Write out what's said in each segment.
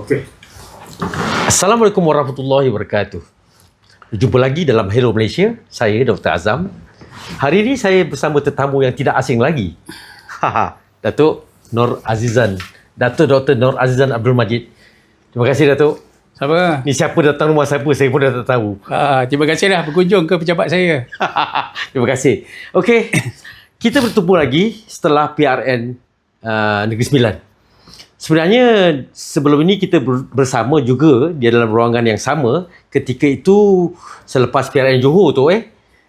Okey. Assalamualaikum warahmatullahi wabarakatuh. Jumpa lagi dalam Hello Malaysia. Saya Dr. Azam. Hari ini saya bersama tetamu yang tidak asing lagi. Datuk Nur Azizan. Datuk Dr. Nur Azizan Abdul Majid. Terima kasih Datuk. Sama. Ni siapa datang rumah siapa, saya pun dah tak tahu. Terima kasih dah berkunjung ke pejabat saya. Terima kasih. Okey. Kita bertemu lagi setelah PRN Negeri Sembilan. Sebenarnya sebelum ini kita bersama juga di dalam ruangan yang sama ketika itu selepas PRN Johor tu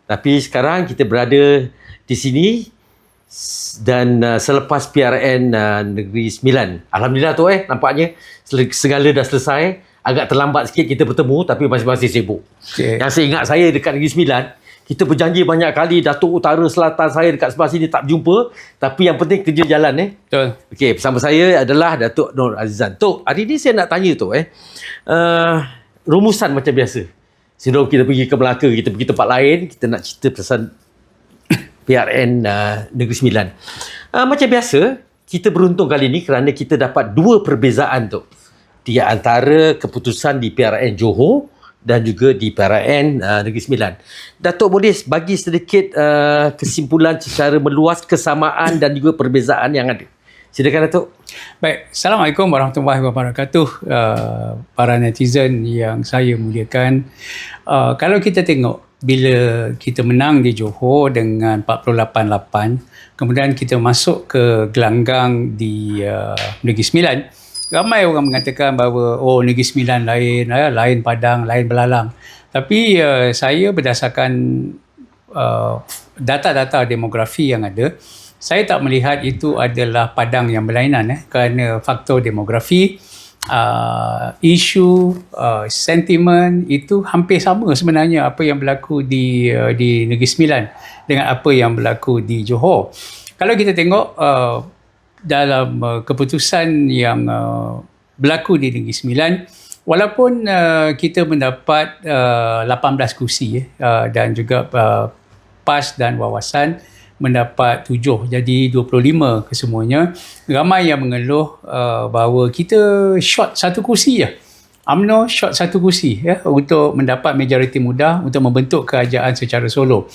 Tapi sekarang kita berada di sini dan selepas PRN Negeri Sembilan. Alhamdulillah tu nampaknya segala dah selesai. Agak terlambat sikit kita bertemu tapi masing-masing sibuk. Okay. Yang saya ingat saya dekat Negeri Sembilan, kita berjanji banyak kali, Datuk Utara Selatan saya dekat sebelah sini tak berjumpa, tapi yang penting kerja jalan Betul. Okey, bersama saya adalah Datuk Nur Azizan. Tok, hari ni saya nak tanya tu rumusan macam biasa. Sebelum kita pergi ke Melaka, kita pergi tempat lain, kita nak cerita pasal PRN Negeri Sembilan. Macam biasa, kita beruntung kali ni kerana kita dapat dua perbezaan tu di antara keputusan di PRN Johor dan juga di PRN Negeri Sembilan. Datuk boleh bagi sedikit kesimpulan secara meluas kesamaan dan juga perbezaan yang ada. Silakan Datuk. Baik, Assalamualaikum warahmatullahi wabarakatuh. Para netizen yang saya muliakan. Kalau kita tengok bila kita menang di Johor dengan 48-8, kemudian kita masuk ke gelanggang di Negeri Sembilan, ramai orang mengatakan bahawa Negeri Sembilan lain Padang, lain Belalang. Tapi saya berdasarkan data-data demografi yang ada, saya tak melihat itu adalah Padang yang berlainan kerana faktor demografi, isu, sentimen itu hampir sama sebenarnya apa yang berlaku di Negeri Sembilan dengan apa yang berlaku di Johor. Kalau kita tengok dalam keputusan yang berlaku di Negeri Sembilan, walaupun kita mendapat 18 kursi dan juga PAS dan Wawasan mendapat 7, jadi 25 kesemuanya, ramai yang mengeluh bahawa kita short satu kursi je. UMNO short satu kursi untuk mendapat majoriti mudah untuk membentuk kerajaan secara solo.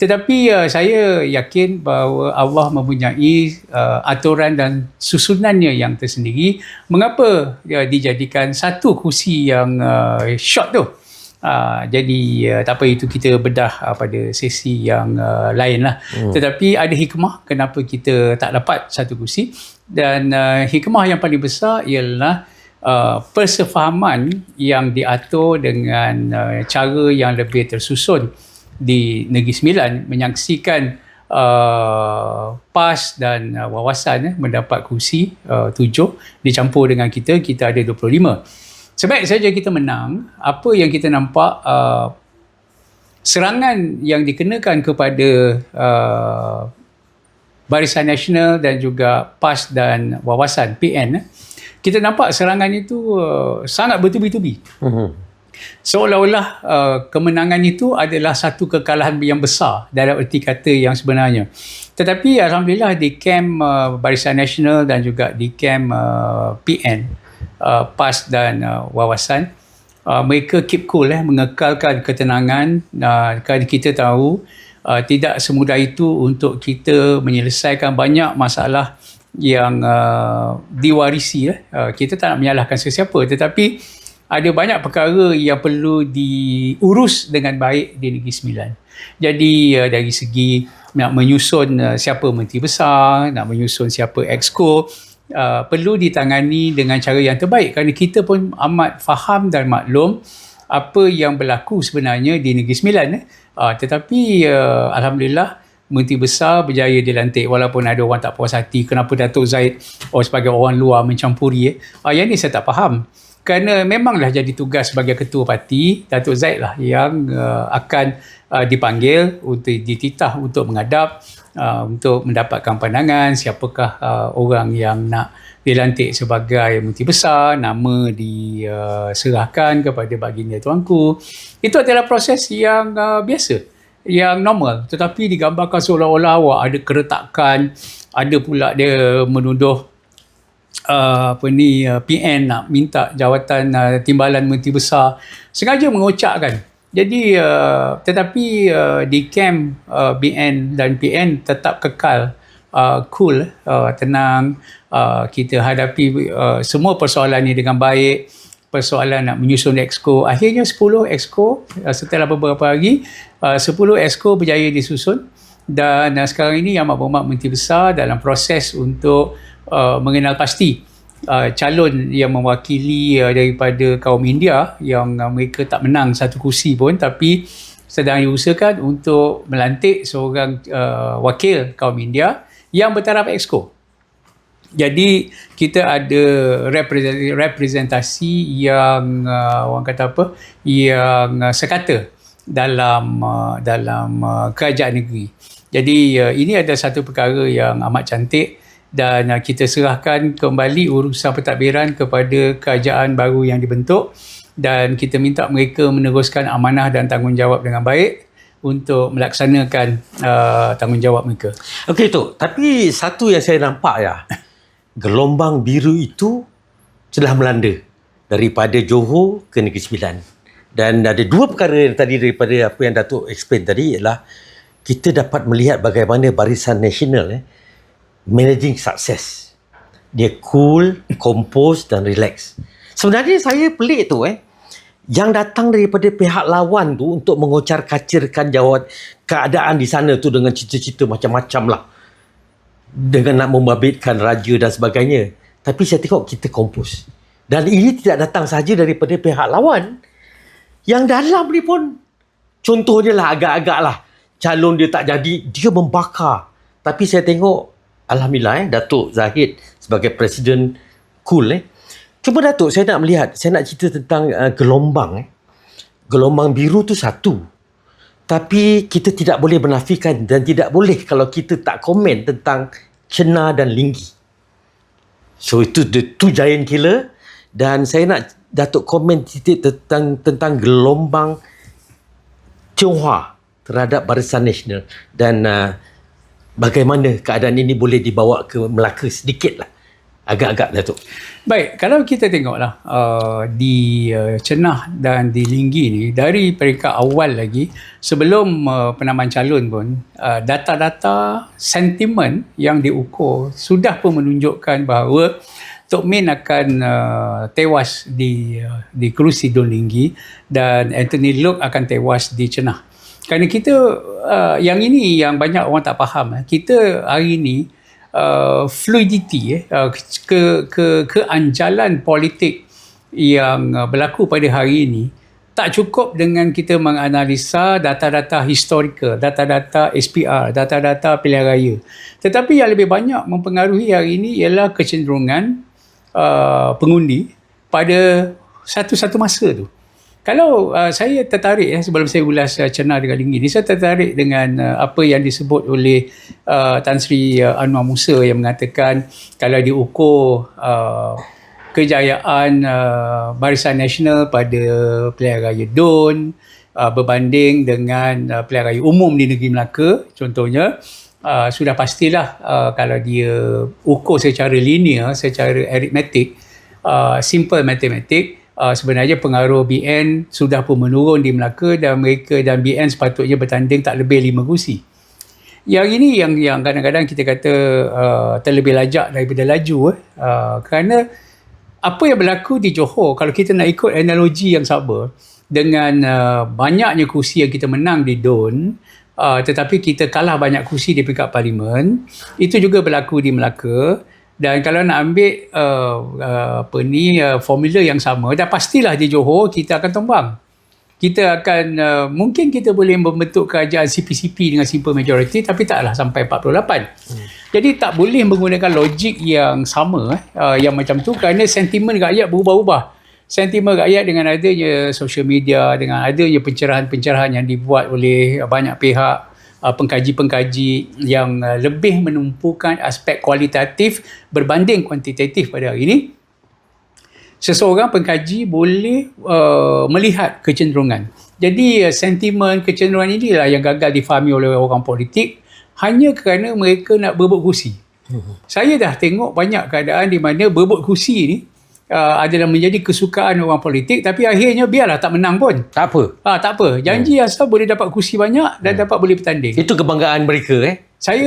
Tetapi saya yakin bahawa Allah mempunyai aturan dan susunannya yang tersendiri. Mengapa dijadikan satu kursi yang short tu? Jadi tak apa, itu kita bedah pada sesi yang lain lah. Tetapi ada hikmah kenapa kita tak dapat satu kursi, dan hikmah yang paling besar ialah persefahaman yang diatur dengan cara yang lebih tersusun di Negeri Sembilan, menyaksikan PAS dan Wawasan mendapat kursi 7 dicampur dengan kita ada 25. Sebaik saja kita menang, apa yang kita nampak, serangan yang dikenakan kepada Barisan Nasional dan juga PAS dan Wawasan PN, kita nampak serangan itu sangat bertubi-tubi. Seolah-olah kemenangan itu adalah satu kekalahan yang besar dalam erti kata yang sebenarnya. Tetapi Alhamdulillah di kem Barisan Nasional dan juga di kem PN, PAS dan Wawasan, mereka keep cool, mengekalkan ketenangan, kerana kita tahu tidak semudah itu untuk kita menyelesaikan banyak masalah yang diwarisi. Kita tak nak menyalahkan sesiapa, tetapi ada banyak perkara yang perlu diurus dengan baik di Negeri Sembilan. Jadi dari segi nak menyusun siapa Menteri Besar, nak menyusun siapa Exco, perlu ditangani dengan cara yang terbaik, kerana kita pun amat faham dan maklum apa yang berlaku sebenarnya di Negeri Sembilan. Tetapi Alhamdulillah Menteri Besar berjaya dilantik, walaupun ada orang tak puas hati kenapa Datuk Zaid sebagai orang luar mencampuri. Yang ni saya tak faham, kerana memanglah jadi tugas sebagai ketua parti, Datuk Zaid lah yang akan dipanggil untuk dititah untuk menghadap, untuk mendapatkan pandangan siapakah orang yang nak dilantik sebagai Menteri Besar, nama diserahkan kepada baginda tuanku. Itu adalah proses yang biasa, yang normal, tetapi digambarkan seolah-olah ada keretakan. Ada pula dia menuduh PN nak minta jawatan timbalan Menteri Besar, sengaja mengocakkan. Jadi tetapi di camp BN dan PN tetap kekal cool, tenang, kita hadapi semua persoalan ini dengan baik. Persoalan nak menyusun exco, akhirnya 10 exco setelah beberapa hari 10 exco berjaya disusun, dan sekarang ini Yang Berhormat Menteri Besar dalam proses untuk mengenal pasti calon yang mewakili daripada kaum India yang mereka tak menang satu kursi pun, tapi sedang diusahakan untuk melantik seorang wakil kaum India yang bertaraf exco. Jadi kita ada representasi yang orang kata apa, yang sekata dalam kerajaan negeri. Jadi ini adalah satu perkara yang amat cantik, dan kita serahkan kembali urusan pentadbiran kepada kerajaan baru yang dibentuk, dan kita minta mereka meneruskan amanah dan tanggungjawab dengan baik untuk melaksanakan tanggungjawab mereka. Okey tu, tapi satu yang saya nampak ya, gelombang biru itu telah melanda daripada Johor ke Negeri Sembilan. Dan ada dua perkara yang tadi daripada apa yang Datuk explain tadi, ialah kita dapat melihat bagaimana Barisan Nasional managing success. Dia cool, compose dan relax. Sebenarnya saya pelik tu yang datang daripada pihak lawan tu untuk mengocar-kacirkan jawab keadaan di sana tu dengan cerita-cerita macam-macam lah, dengan nak membabitkan raja dan sebagainya. Tapi saya tengok kita kompos. Dan ini tidak datang sahaja daripada pihak lawan. Yang dalam ni pun, contohnya lah agak-agak lah, calon dia tak jadi, dia membakar. Tapi saya tengok, alhamdulillah Datuk Zahid sebagai Presiden cool. Cuma Datuk, saya nak melihat, saya nak cerita tentang gelombang. Gelombang biru tu satu. Tapi kita tidak boleh menafikan dan tidak boleh kalau kita tak komen tentang Cena dan Linggi. So itu the two giant killer. Dan saya nak Datuk komen titik tentang gelombang Tionghoa terhadap Barisan Nasional, dan bagaimana keadaan ini boleh dibawa ke Melaka sedikit lah. Agak-agak Datuk. Baik, kalau kita tengoklah di Cenah dan di Linggi ni, dari peringkat awal lagi sebelum penamaan calon pun, data-data sentimen yang diukur sudah pun menunjukkan bahawa Tok Min akan tewas di kerusi Dun Linggi, dan Anthony Loke akan tewas di Cenah. Kerana kita yang ini yang banyak orang tak faham. Kita hari ini fluidity, keanjalan politik yang berlaku pada hari ini tak cukup dengan kita menganalisa data-data historical, data-data SPR, data-data pilihan raya. Tetapi yang lebih banyak mempengaruhi hari ini ialah kecenderungan pengundi pada satu-satu masa tu. Kalau saya tertarik sebelum saya ulas Cenah dengan Linggi ni, saya tertarik dengan apa yang disebut oleh Tan Sri Anwar Musa yang mengatakan kalau diukur kejayaan Barisan Nasional pada pilihan raya Dun berbanding dengan pilihan raya umum di negeri Melaka contohnya, sudah pastilah kalau dia ukur secara linear, secara aritmetik, simple matematik, sebenarnya pengaruh BN sudah pun menurun di Melaka, dan mereka dan BN sepatutnya bertanding tak lebih 5 kursi. Yang ini yang kadang-kadang kita kata terlebih lajak daripada laju, kerana apa yang berlaku di Johor, kalau kita nak ikut analogi yang sama dengan banyaknya kursi yang kita menang di Dun, tetapi kita kalah banyak kursi di peringkat parlimen, itu juga berlaku di Melaka. Dan kalau nak ambil formula yang sama, dah pastilah di Johor kita akan tumbang. Kita akan mungkin kita boleh membentuk kerajaan CP-CP dengan simple majority, tapi taklah sampai 48. Jadi tak boleh menggunakan logik yang sama yang macam tu, kerana sentimen rakyat berubah-ubah. Sentimen rakyat dengan adanya social media, dengan adanya pencerahan-pencerahan yang dibuat oleh banyak pihak, pengkaji-pengkaji yang lebih menumpukan aspek kualitatif berbanding kuantitatif pada hari ini, seseorang pengkaji boleh melihat kecenderungan. Jadi sentimen kecenderungan inilah yang gagal difahami oleh orang politik hanya kerana mereka nak berebut kursi. Saya dah tengok banyak keadaan di mana berebut kursi ni adalah menjadi kesukaan orang politik, tapi akhirnya biarlah tak menang pun. Tak apa. Tak apa. Janji asal boleh dapat kursi banyak dan dapat boleh bertanding. Itu kebanggaan mereka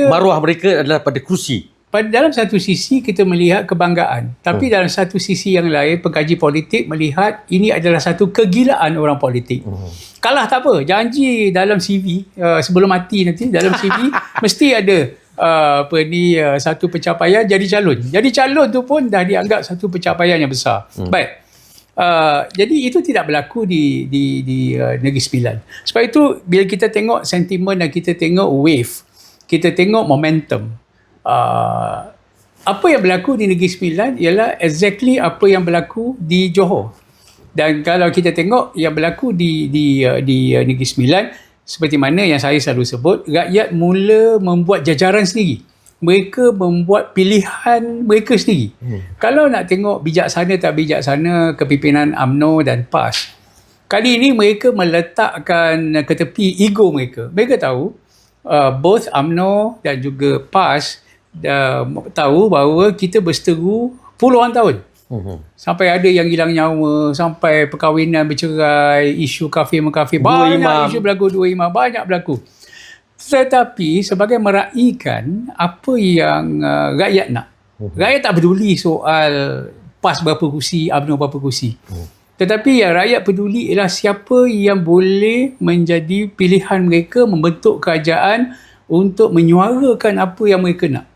Maruah mereka adalah pada kursi. Dalam satu sisi kita melihat kebanggaan, tapi dalam satu sisi yang lain pengkaji politik melihat ini adalah satu kegilaan orang politik. Kalah tak apa, janji dalam CV sebelum mati nanti dalam CV mesti ada satu pencapaian jadi calon. Jadi calon tu pun dah dianggap satu pencapaian yang besar. Baik. Jadi itu tidak berlaku di Negeri Sembilan. Sebab itu bila kita tengok sentimen dan kita tengok wave, kita tengok momentum, apa yang berlaku di Negeri Sembilan ialah exactly apa yang berlaku di Johor. Dan kalau kita tengok yang berlaku di Negeri Sembilan, seperti mana yang saya selalu sebut, rakyat mula membuat jajaran sendiri. Mereka membuat pilihan mereka sendiri. Kalau nak tengok bijaksana tak bijaksana kepimpinan UMNO dan PAS, kali ini mereka meletakkan ke tepi ego mereka. Mereka tahu both UMNO dan juga PAS tahu bahawa kita berseteru puluhan tahun. Sampai ada yang hilang nyawa, sampai perkahwinan bercerai, isu kafir-mengkafir, banyak isu berlaku, dua imam, banyak berlaku. Tetapi sebagai meraihkan apa yang rakyat nak. Rakyat tak peduli soal PAS berapa kursi, UMNO berapa kursi. Tetapi yang rakyat peduli ialah siapa yang boleh menjadi pilihan mereka membentuk kerajaan untuk menyuarakan apa yang mereka nak.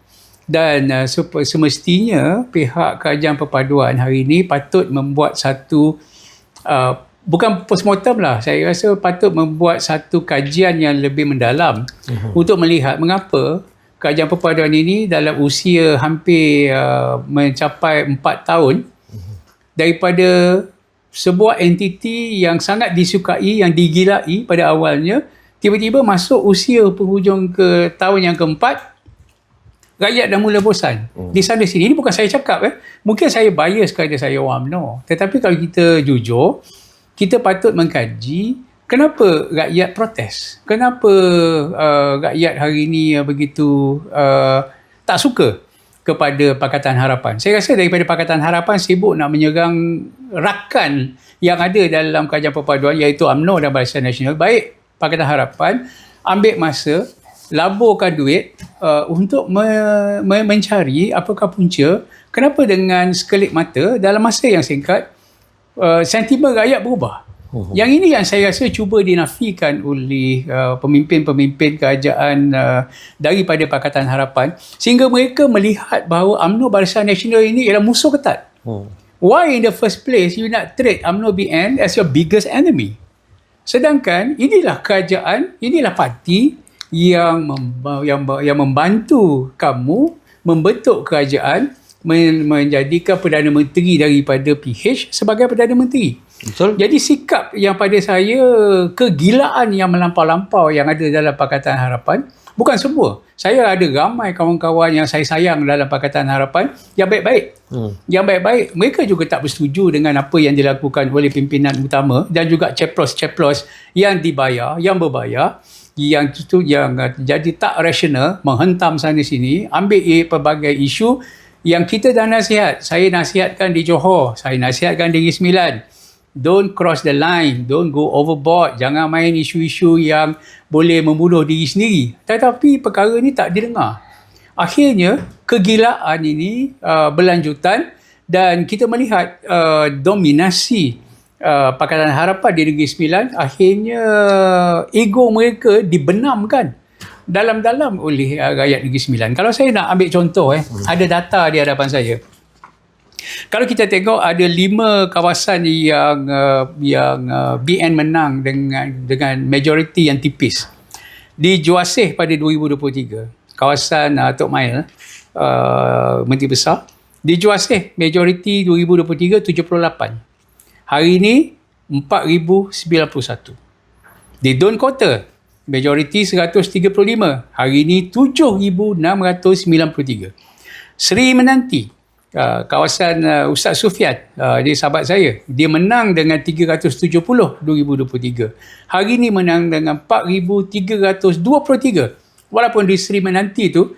Dan semestinya pihak Kerajaan Perpaduan hari ini patut membuat satu bukan postmortem lah, saya rasa patut membuat satu kajian yang lebih mendalam untuk melihat mengapa Kerajaan Perpaduan ini dalam usia hampir mencapai 4 tahun daripada sebuah entiti yang sangat disukai, yang digilai pada awalnya, tiba-tiba masuk usia penghujung ke tahun yang keempat, rakyat dah mula bosan. Di sana sini, ini bukan saya cakap mungkin saya bias kerana saya orang UMNO, tetapi kalau kita jujur, kita patut mengkaji kenapa rakyat protes, kenapa rakyat hari ini begitu tak suka kepada Pakatan Harapan. Saya rasa daripada Pakatan Harapan sibuk nak menyerang rakan yang ada dalam Kerajaan Perpaduan, iaitu UMNO dan Barisan Nasional. Baik Pakatan Harapan ambil masa, laburkan duit untuk mencari apakah punca kenapa dengan sekelip mata dalam masa yang singkat sentimen rakyat berubah. Yang ini yang saya rasa cuba dinafikan oleh pemimpin-pemimpin kerajaan daripada Pakatan Harapan, sehingga mereka melihat bahawa UMNO Barisan Nasional ini ialah musuh ketat. Why in the first place you nak treat UMNO BN as your biggest enemy? Sedangkan inilah kerajaan, inilah parti yang membantu kamu membentuk kerajaan, menjadikan Perdana Menteri daripada PH sebagai Perdana Menteri. Betul. Jadi sikap yang pada saya, kegilaan yang melampau-lampau yang ada dalam Pakatan Harapan, bukan semua. Saya ada ramai kawan-kawan yang saya sayang dalam Pakatan Harapan yang baik-baik. Yang baik-baik, mereka juga tak bersetuju dengan apa yang dilakukan oleh pimpinan utama dan juga ceplos-ceplos yang dibayar, yang berbayar, yang jadi tak rasional, menghentam sana sini, ambil pelbagai isu yang kita dah nasihat. Saya nasihatkan di Johor, saya nasihatkan di Negeri Sembilan. Don't cross the line, don't go overboard, jangan main isu-isu yang boleh membunuh diri sendiri. Tetapi perkara ni tak didengar. Akhirnya kegilaan ini berlanjutan dan kita melihat dominasi Pakatan Harapan di Negeri Sembilan, akhirnya ego mereka dibenamkan dalam-dalam oleh rakyat Negeri Sembilan. Kalau saya nak ambil contoh, ada data di hadapan saya. Kalau kita tengok ada 5 kawasan yang BN menang dengan majoriti yang tipis. Di Juaseh pada 2023, kawasan Tok Mail, Menteri Besar. Di Juaseh majoriti 2023 78. Hari ini 4,091. Di Don Kota majoriti 135. Hari ini 7,693. Seri Menanti, kawasan Ustaz Sufian, dia sahabat saya, dia menang dengan 370 2023. Hari ini menang dengan 4,323. Walaupun di Seri Menanti tu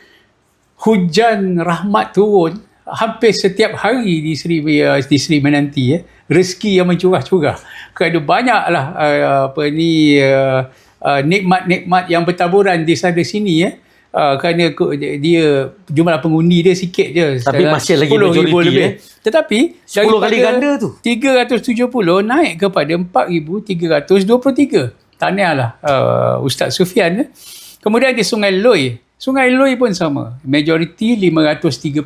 hujan rahmat turun hampir setiap hari di Seri Menanti. Rezeki yang mencurah-curah. Kerana banyaklah nikmat-nikmat yang bertaburan di sana sini. Kerana dia jumlah pengundi dia sikit je. Tapi masih lagi majoriti lebih. Tetapi 10 kali ganda tu. 370 naik kepada 4,323. Tahniahlah Ustaz Sufian. Kemudian di Sungai Loi. Sungai Loi pun sama. Majoriti 535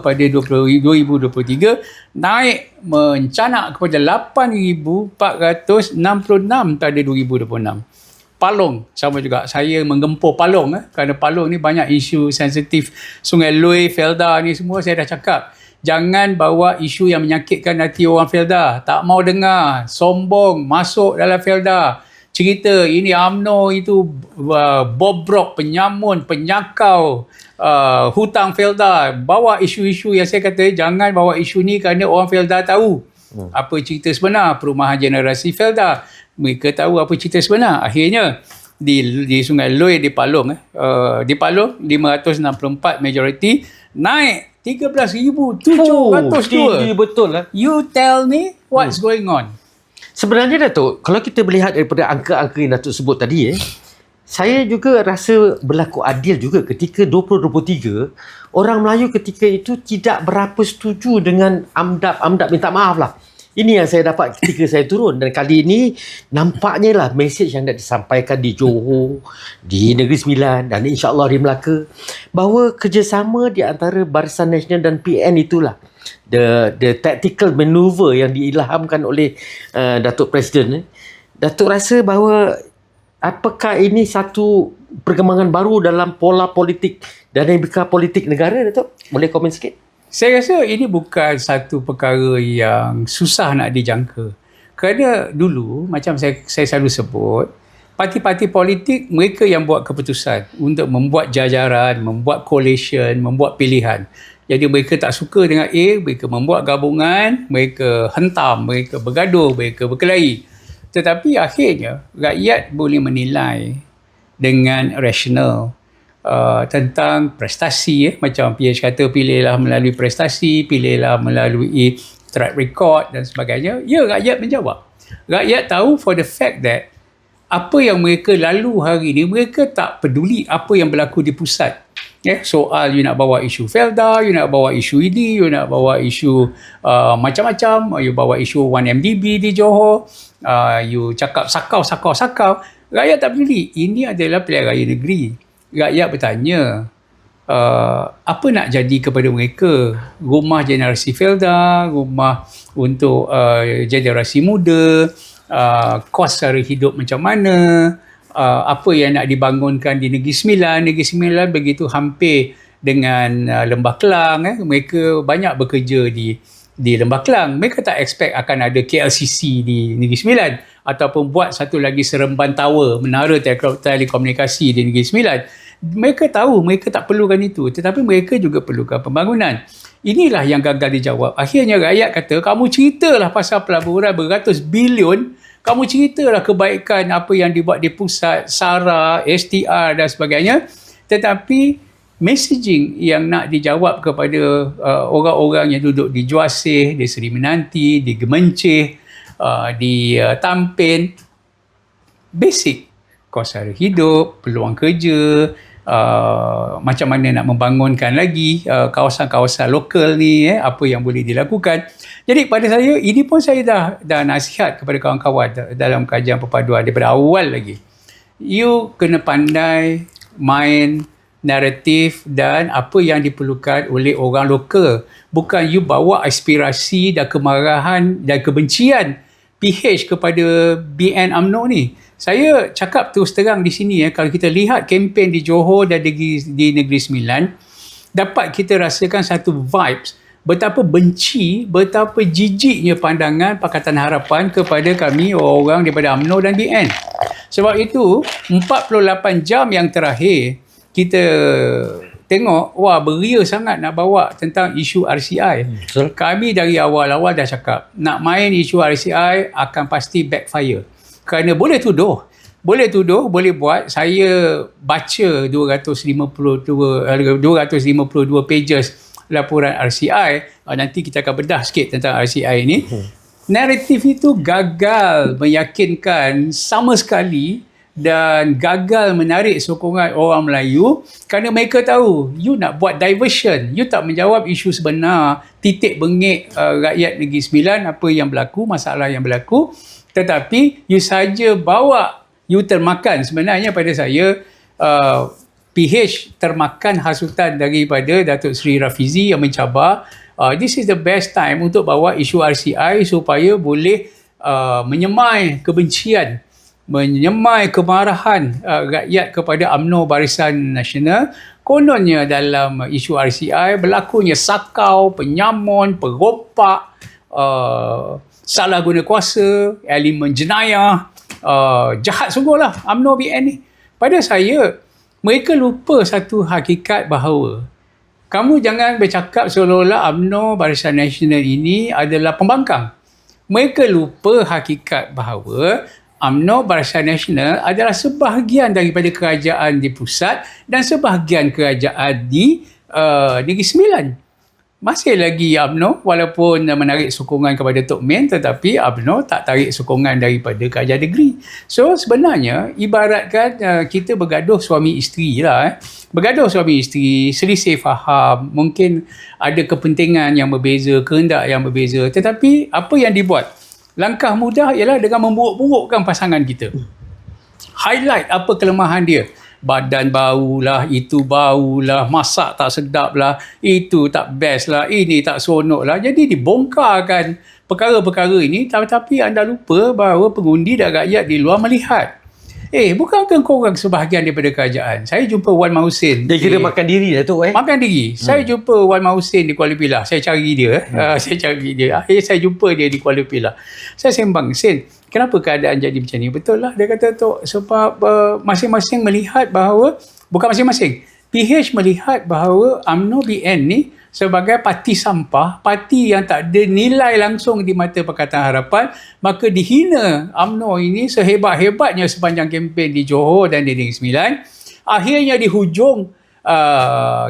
pada 2023 naik mencanak kepada 8,466 pada 2026. Palong sama juga. Saya menggempur Palong kerana Palong ni banyak isu sensitif. Sungai Loi, Felda ni semua saya dah cakap. Jangan bawa isu yang menyakitkan hati orang Felda. Tak mau dengar. Sombong masuk dalam Felda. Cerita ini UMNO itu bobrok, penyamun, penyakau, hutang Felda. Bawa isu-isu yang saya kata jangan bawa isu ni kerana orang Felda tahu apa cerita sebenar perumahan generasi Felda. Mereka tahu apa cerita sebenar. Akhirnya di Sungai Loi di Palong 564 majoriti naik 13,702. Tinggi betul lah. You tell me what's going on. Sebenarnya Datuk, kalau kita melihat daripada angka-angka yang Datuk sebut tadi, saya juga rasa berlaku adil juga ketika 2023, orang Melayu ketika itu tidak berapa setuju dengan AMDAP minta maaf lah. Ini yang saya dapat ketika saya turun. Dan kali ini nampaknya lah mesej yang nak disampaikan di Johor, di Negeri Sembilan dan insyaAllah di Melaka, bahawa kerjasama di antara Barisan Nasional dan PN itulah the tactical maneuver yang diilhamkan oleh Datuk Presiden. Datuk rasa bahawa apakah ini satu perkembangan baru dalam pola politik dan dinamika politik negara, Datuk? Boleh komen sikit? Saya rasa ini bukan satu perkara yang susah nak dijangka. Kerana dulu, macam saya selalu sebut, parti-parti politik mereka yang buat keputusan untuk membuat jajaran, membuat coalition, membuat pilihan. Jadi mereka tak suka dengan A, mereka membuat gabungan, mereka hentam, mereka bergaduh, mereka berkelahi. Tetapi akhirnya rakyat boleh menilai dengan rasional tentang prestasi. Macam PH kata, pilihlah melalui prestasi, pilihlah melalui track record dan sebagainya. Ya, rakyat menjawab. Rakyat tahu for the fact that apa yang mereka lalu hari ini, mereka tak peduli apa yang berlaku di pusat. Soal you nak bawa isu Felda, you nak bawa isu ini, you nak bawa isu macam-macam, you bawa isu 1MDB di Johor, you cakap sakau. Rakyat tak peduli. Ini adalah pilihan raya negeri. Rakyat bertanya, apa nak jadi kepada mereka? Rumah generasi Felda, rumah untuk generasi muda, kos sara hidup macam mana, apa yang nak dibangunkan di Negeri Sembilan. Negeri Sembilan begitu hampir dengan Lembah Kelang. Mereka banyak bekerja di Lembah Kelang. Mereka tak expect akan ada KLCC di Negeri Sembilan ataupun buat satu lagi Seremban Tower, menara telekomunikasi di Negeri Sembilan. Mereka tahu mereka tak perlukan itu, tetapi mereka juga perlukan pembangunan. Inilah yang gagal dijawab. Akhirnya rakyat kata, kamu ceritalah pasal pelaburan beratus bilion, kamu ceritalah kebaikan apa yang dibuat di pusat, SARA, STR dan sebagainya, tetapi messaging yang nak dijawab kepada orang-orang yang duduk di Juasih, di Seri Menanti, di Gemencih, di Tampin, basic kos sara hidup, peluang kerja, macam mana nak membangunkan lagi kawasan-kawasan lokal ni, apa yang boleh dilakukan. Jadi pada saya, ini pun saya dah nasihat kepada kawan-kawan dalam kajian perpaduan daripada awal lagi. You kena pandai main naratif dan apa yang diperlukan oleh orang lokal. Bukan you bawa aspirasi dan kemarahan dan kebencian PH kepada BN UMNO ni. Saya cakap terus terang di sini, kalau kita lihat kempen di Johor dan di Negeri Sembilan, dapat kita rasakan satu vibes betapa benci, betapa jijiknya pandangan Pakatan Harapan kepada kami orang daripada UMNO dan BN. Sebab itu 48 jam yang terakhir kita tengok, wah beria sangat nak bawa tentang isu RCI. Kami dari awal-awal dah cakap, nak main isu RCI akan pasti backfire. Kerana boleh tuduh, boleh tuduh, boleh buat. Saya baca 252 pages laporan RCI. Nanti kita akan bedah sikit tentang RCI ni. Naratif itu gagal meyakinkan sama sekali dan gagal menarik sokongan orang Melayu kerana mereka tahu you nak buat diversion, you tak menjawab isu sebenar, titik bengik rakyat Negeri Sembilan, apa yang berlaku, masalah yang berlaku, tetapi you saja bawa, you termakan. Sebenarnya pada saya PH termakan hasutan daripada Datuk Seri Rafizi yang mencabar this is the best time untuk bawa isu RCI supaya boleh menyemai kebencian, menyemai kemarahan rakyat kepada UMNO Barisan Nasional. Kononnya dalam isu RCI berlakunya sakau, penyamun, perompak, salah guna kuasa, elemen jenayah, jahat sungguhlah UMNO BN ni. Pada saya, mereka lupa satu hakikat bahawa kamu jangan bercakap seolah-olah UMNO Barisan Nasional ini adalah pembangkang. Mereka lupa hakikat bahawa UMNO Barisan Nasional adalah sebahagian daripada kerajaan di pusat dan sebahagian kerajaan di Negeri Sembilan. Masih lagi UMNO walaupun menarik sokongan kepada Tok Min, tetapi UMNO tak tarik sokongan daripada kerajaan negeri. So sebenarnya ibaratkan kita bergaduh suami isteri lah. Bergaduh suami isteri, selisih faham, mungkin ada kepentingan yang berbeza, kehendak yang berbeza, tetapi apa yang dibuat? Langkah mudah ialah dengan memburuk-burukkan pasangan kita. Highlight apa kelemahan dia. Badan bau lah, itu bau lah, masak tak sedap lah, itu tak best lah, ini tak seronok lah. Jadi dibongkarkan perkara-perkara ini, tetapi anda lupa bahawa pengundi dan rakyat di luar melihat. Bukankah korang sebahagian daripada kerajaan? Saya jumpa Wan Mahusin. Dia kira makan diri lah tu Makan diri. Saya jumpa Wan Mahusin di Kuala Pilah. Saya cari dia. Akhirnya saya jumpa dia di Kuala Pilah. Saya sembang, Sin, kenapa keadaan jadi macam ni? Betul lah. Dia kata, Tok, sebab masing-masing melihat bahawa, bukan masing-masing, PH melihat bahawa UMNO BN ni sebagai parti sampah, parti yang tak ada nilai langsung di mata Pakatan Harapan, maka dihina UMNO ini sehebat-hebatnya sepanjang kempen di Johor dan di Negeri Sembilan. Akhirnya di hujung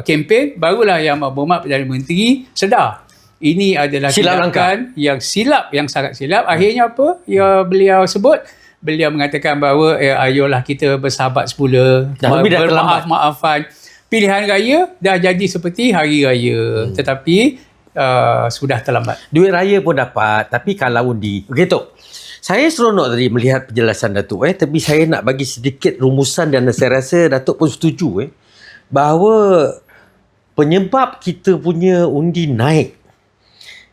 kempen, barulah Yang Berhormat Perdana Menteri sedar ini adalah tindakan yang silap, yang sangat silap. Akhirnya apa? Beliau sebut, beliau mengatakan bahawa ayolah kita bersahabat semula, bermaaf-maafan. Pilihan raya dah jadi seperti hari raya, tetapi sudah terlambat. Duit raya pun dapat, tapi kalau undi. Okey, Tok. Saya seronok tadi melihat penjelasan Datuk, tapi saya nak bagi sedikit rumusan dan saya rasa Datuk pun setuju bahawa penyebab kita punya undi naik.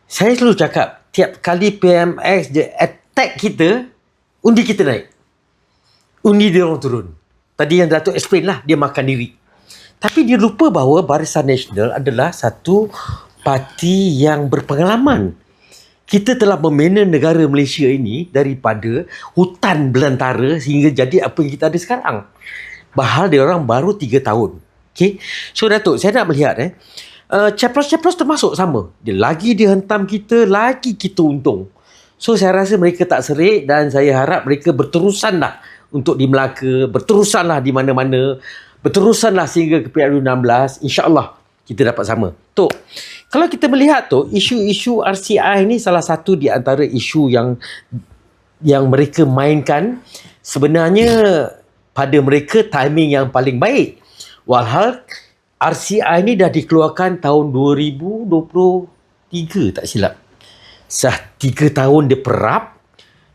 Saya selalu cakap, tiap kali PMX dia attack kita, undi kita naik. Undi dia orang turun. Tadi yang Datuk explain lah, dia makan diri. Tapi dia lupa bahawa Barisan Nasional adalah satu parti yang berpengalaman. Kita telah membina negara Malaysia ini daripada hutan belantara sehingga jadi apa yang kita ada sekarang. Bahal dia orang baru 3 tahun. Okay? So Datuk, saya nak melihat Capros termasuk sama. Lagi dia hentam kita, lagi kita untung. So saya rasa mereka tak serik dan saya harap mereka berterusanlah untuk di Melaka, berterusanlah di mana-mana, berterusanlah sehingga ke PRU 16, insya-Allah kita dapat sama. Tok, kalau kita melihat tu, isu-isu RCI ni salah satu di antara isu yang mereka mainkan. Sebenarnya pada mereka timing yang paling baik. Walhal RCI ni dah dikeluarkan tahun 2023 tak silap. 3 tahun dia perap.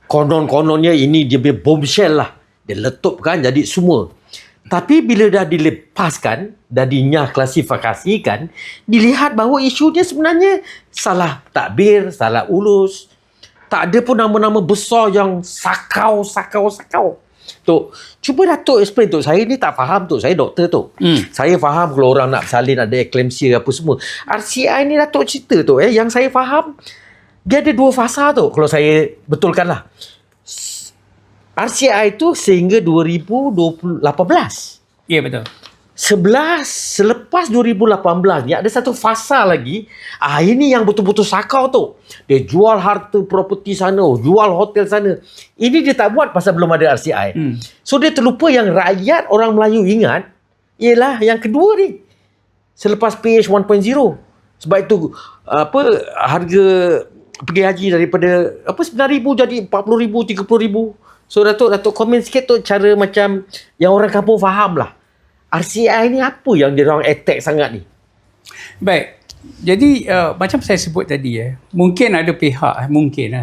Konon-kononnya ini dia punya bombshell lah. Dia letupkan jadi semua. Tapi bila dah dilepaskan, dah dinyah klasifikasikan, dilihat bahawa isunya sebenarnya salah takbir, salah ulus. Tak ada pun nama-nama besar yang sakau. Tok, cuba Datuk explain, Tok. Saya ni tak faham, Tok. Saya doktor, Tok. Saya faham kalau orang nak bersalin ada eclampsia apa semua. RCI ni Datuk cerita, Tok. Yang saya faham, dia ada 2 fasa, Tok. Kalau saya betulkanlah. RCI itu sehingga 2018. Ya, betul. selepas 2018 ni ada satu fasa lagi. Ini yang betul-betul sakau tu. Dia jual harta properti sana, jual hotel sana. Ini dia tak buat pasal belum ada RCI. So dia terlupa yang rakyat orang Melayu ingat ialah yang kedua ni. Selepas PH 1.0. Sebab itu harga pergi haji daripada RM9,000 jadi RM40,000, RM30,000. So Datuk komen sikit tu cara macam yang orang kampung faham lah. RCI ni apa yang dia orang attack sangat ni? Baik. Jadi macam saya sebut tadi mungkin ada pihak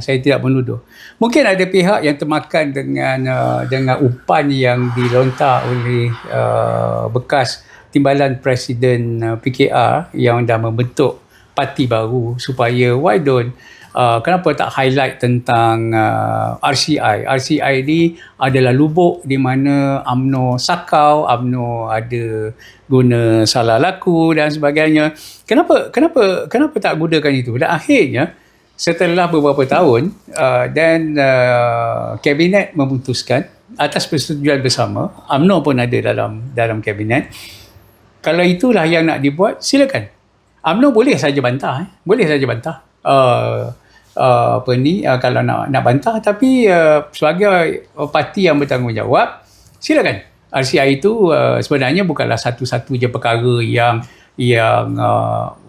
saya tidak menuduh. Mungkin ada pihak yang termakan dengan umpan yang dilontar oleh bekas timbalan Presiden PKR yang dah membentuk parti baru supaya kenapa tak highlight tentang RCI. RCI ni adalah lubuk di mana UMNO sakau, UMNO ada guna salah laku dan sebagainya. Kenapa tak gunakan itu? Dan akhirnya setelah beberapa tahun dan kabinet memutuskan atas persetujuan bersama, UMNO pun ada dalam kabinet. Kalau itulah yang nak dibuat, silakan. UMNO boleh saja bantah, kalau nak bantah, tapi sebagai parti yang bertanggungjawab, silakan. RCI itu sebenarnya bukanlah satu-satu je perkara yang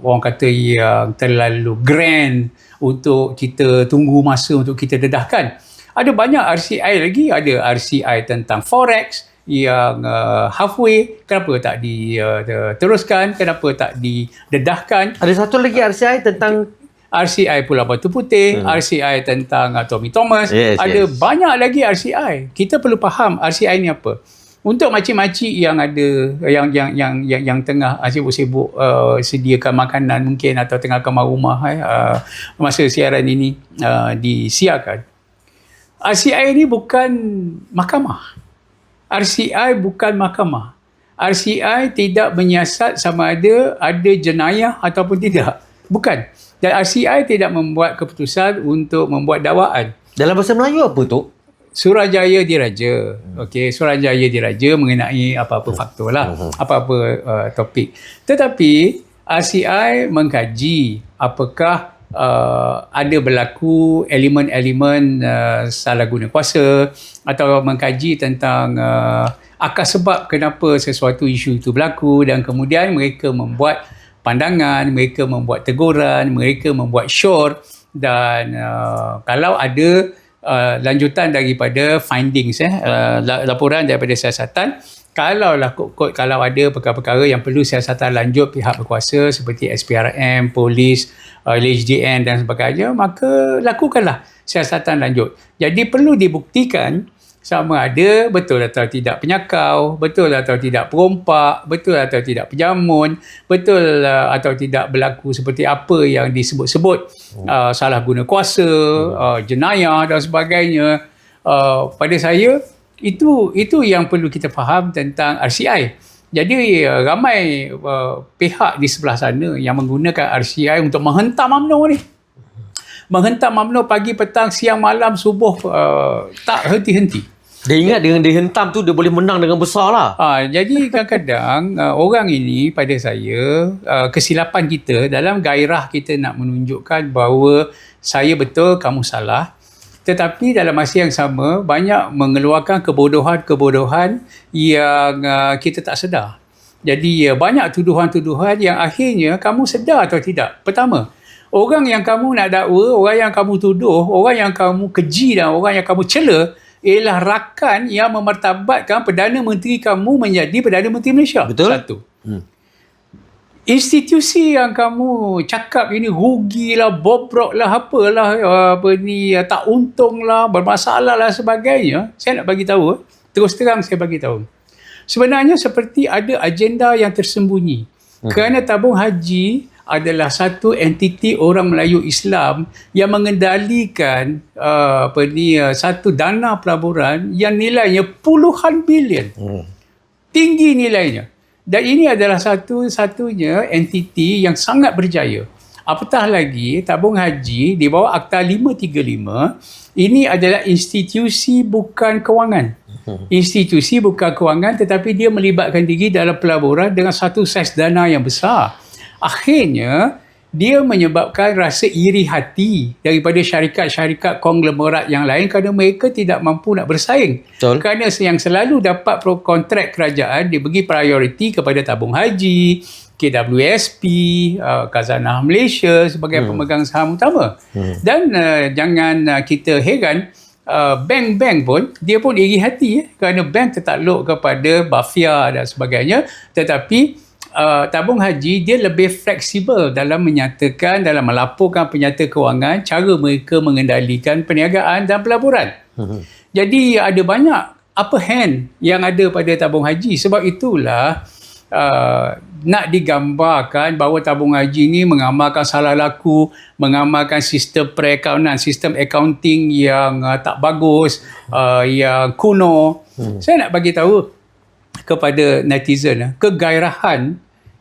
orang kata yang terlalu grand untuk kita tunggu masa untuk kita dedahkan. Ada banyak RCI lagi, ada RCI tentang forex yang halfway, kenapa tak diteruskan, kenapa tak didedahkan. Ada satu lagi RCI tentang RCI Pulau Batu Putih, RCI tentang Tommy Thomas, ada banyak lagi RCI. Kita perlu faham RCI ni apa. Untuk makcik-makcik yang ada yang tengah sibuk-sibuk sediakan makanan mungkin atau tengah kemar rumah masa siaran ini disiarkan. RCI ni bukan mahkamah. RCI bukan mahkamah. RCI tidak menyiasat sama ada jenayah ataupun tidak. Bukan. Dan RCI tidak membuat keputusan untuk membuat dakwaan. Dalam bahasa Melayu apa tu? Suruhanjaya diraja. Okey, Suruhanjaya diraja mengenai apa-apa faktor lah, apa-apa topik. Tetapi RCI mengkaji apakah ada berlaku elemen-elemen salah guna kuasa atau mengkaji tentang akar sebab kenapa sesuatu isu itu berlaku dan kemudian mereka membuat pandangan, mereka membuat teguran, mereka membuat syur dan kalau ada lanjutan daripada findings laporan daripada siasatan, kalau ada perkara-perkara yang perlu siasatan lanjut pihak berkuasa seperti SPRM, polis, LHDN dan sebagainya, maka lakukanlah siasatan lanjut. Jadi perlu dibuktikan sama ada betul atau tidak penyakau, betul atau tidak perompak, betul atau tidak penjamun, betul atau tidak berlaku seperti apa yang disebut-sebut salah guna kuasa, jenayah dan sebagainya. Pada saya itu yang perlu kita faham tentang RCI. Jadi ramai pihak di sebelah sana yang menggunakan RCI untuk menghentam UMNO ni. Menghentam UMNO pagi, petang, siang, malam, subuh, tak henti-henti. Dia ingat dengan dihentam tu dia boleh menang dengan besar lah. Jadi kadang-kadang orang ini pada saya kesilapan kita dalam gairah kita nak menunjukkan bahawa saya betul, kamu salah. Tetapi dalam masa yang sama banyak mengeluarkan kebodohan-kebodohan yang kita tak sedar. Jadi banyak tuduhan-tuduhan yang akhirnya kamu sedar atau tidak. Pertama, orang yang kamu nak dakwa, orang yang kamu tuduh, orang yang kamu keji dan orang yang kamu cela ialah rakan yang memartabatkan Perdana Menteri kamu menjadi Perdana Menteri Malaysia. Betul. Satu. Institusi yang kamu cakap ini rugilah, bobrok lah, apalah, tak untung lah, bermasalah lah sebagainya. Saya nak bagi tahu, terus terang saya bagi tahu. Sebenarnya seperti ada agenda yang tersembunyi. Kerana tabung haji adalah satu entiti orang Melayu Islam yang mengendalikan satu dana pelaburan yang nilainya puluhan bilion. Tinggi nilainya. Dan ini adalah satu-satunya entiti yang sangat berjaya. Apatah lagi, tabung haji di bawah Akta 535, ini adalah institusi bukan kewangan. Institusi bukan kewangan, tetapi dia melibatkan diri dalam pelaburan dengan satu saiz dana yang besar. Akhirnya, dia menyebabkan rasa iri hati daripada syarikat-syarikat konglomerat yang lain kerana mereka tidak mampu nak bersaing. Betul. Kerana yang selalu dapat kontrak kerajaan, dia bagi prioriti kepada tabung haji, KWSP, Khazanah Malaysia sebagai pemegang saham utama. Dan jangan kita heran, bank-bank pun, dia pun iri hati kerana bank tertakluk kepada Bafia dan sebagainya. Tetapi tabung haji dia lebih fleksibel dalam menyatakan, dalam melaporkan penyata kewangan, cara mereka mengendalikan perniagaan dan pelaburan. Jadi ada banyak upper hand yang ada pada tabung haji. Sebab itulah nak digambarkan bahawa tabung haji ni mengamalkan salah laku, mengamalkan sistem perakaunan, sistem accounting yang tak bagus, yang kuno. Saya nak bagi tahu kepada netizen, kegairahan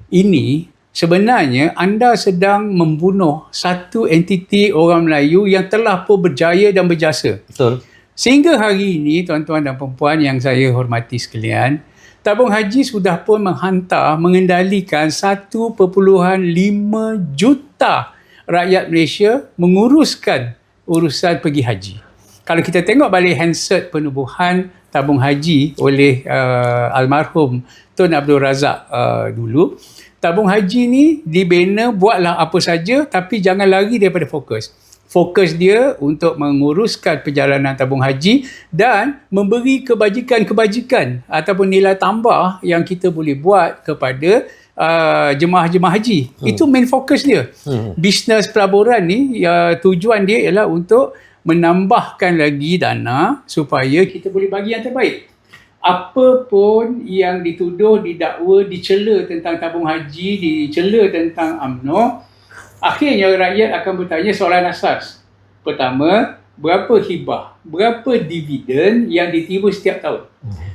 ini sebenarnya anda sedang membunuh satu entiti orang Melayu yang telah pun berjaya dan berjasa. Betul. Sehingga hari ini, tuan-tuan dan puan-puan yang saya hormati sekalian, tabung haji sudah pun mengendalikan 1.5 juta rakyat Malaysia menguruskan urusan pergi haji. Kalau kita tengok balik handset penubuhan tabung haji oleh almarhum Tun Abdul Razak dulu, tabung haji ni dibina, buatlah apa saja tapi jangan lari daripada fokus. Fokus dia untuk menguruskan perjalanan tabung haji dan memberi kebajikan-kebajikan ataupun nilai tambah yang kita boleh buat kepada jemaah-jemaah haji. Itu main fokus dia. Bisnes pelaburan ni, tujuan dia ialah untuk menambahkan lagi dana supaya kita boleh bagi yang terbaik. Apa pun yang dituduh, didakwa, dicela tentang tabung haji, dicela tentang UMNO, akhirnya rakyat akan bertanya soalan asas. Pertama, berapa hibah, berapa dividen yang diterima setiap tahun?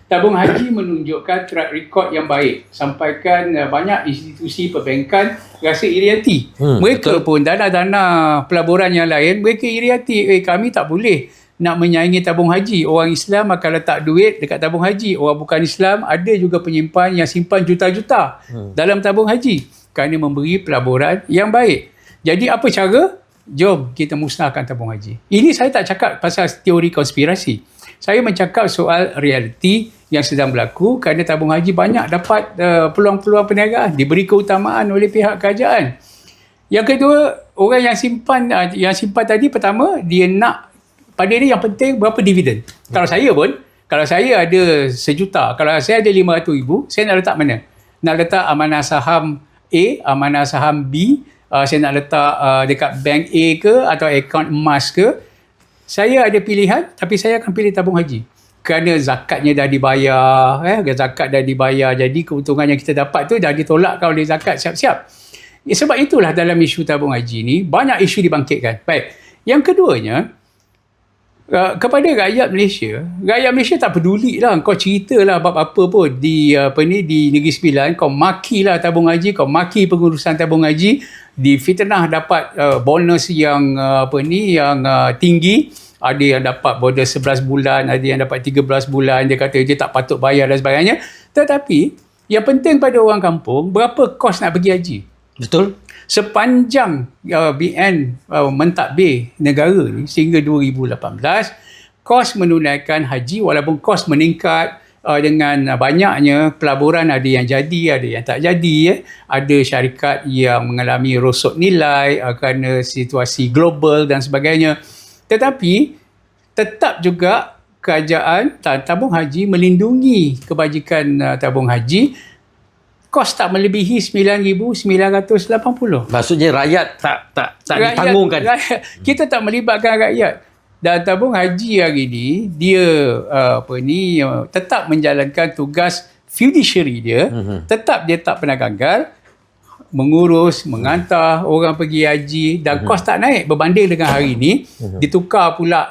Tabung haji menunjukkan track record yang baik. Sampaikan banyak institusi perbankan rasa iri hati. Mereka betul. Pun dana-dana pelaburan yang lain, mereka iri hati. Kami tak boleh nak menyaingi tabung haji. Orang Islam akan letak duit dekat tabung haji. Orang bukan Islam ada juga penyimpan yang simpan juta-juta dalam tabung haji kerana memberi pelaburan yang baik. Jadi apa cara? Jom kita musnahkan tabung haji. Ini saya tak cakap pasal teori konspirasi. Saya mencakap soal realiti yang sedang berlaku kerana tabung haji banyak dapat peluang-peluang perniagaan, diberi keutamaan oleh pihak kerajaan. Yang kedua, orang yang simpan tadi, pertama dia nak, pada dia yang penting berapa dividen. Kalau saya ada 1 juta, kalau saya ada 500,000, saya nak letak mana? Nak letak amanah saham A, amanah saham B, saya nak letak dekat bank A ke atau akaun emas ke? Saya ada pilihan, tapi saya akan pilih tabung haji. Kerana zakatnya dah dibayar, zakat dah dibayar, jadi keuntungan yang kita dapat tu dah ditolakkan oleh zakat siap-siap. Sebab itulah dalam isu tabung haji ni, banyak isu dibangkitkan. Baik, yang keduanya, kepada rakyat Malaysia tak pedulilah kau ceritalah bab apa pun di Negeri Sembilan, kau makilah tabung haji, kau maki pengurusan tabung haji, difitnah dapat bonus yang tinggi, ada yang dapat bonus 11 bulan, ada yang dapat 13 bulan, dia kata dia tak patut bayar dan sebagainya. Tetapi yang penting pada orang kampung, berapa kos nak pergi haji? Betul. Sepanjang BN mentadbir negara ni sehingga 2018, kos menunaikan haji walaupun kos meningkat dengan banyaknya pelaburan, ada yang jadi, ada yang tak jadi. Ada syarikat yang mengalami rosot nilai kerana situasi global dan sebagainya. Tetapi tetap juga kerajaan tabung haji melindungi kebajikan tabung haji. Kos tak melebihi 9,980. Maksudnya rakyat tak ditanggungkan. Kita tak melibatkan rakyat. Dan tabung haji hari ni dia tetap menjalankan tugas fiduciary dia. Tetap dia tak pernah gagal mengurus, mengantar orang pergi haji, dan kos tak naik berbanding dengan hari ni. Ditukar pula,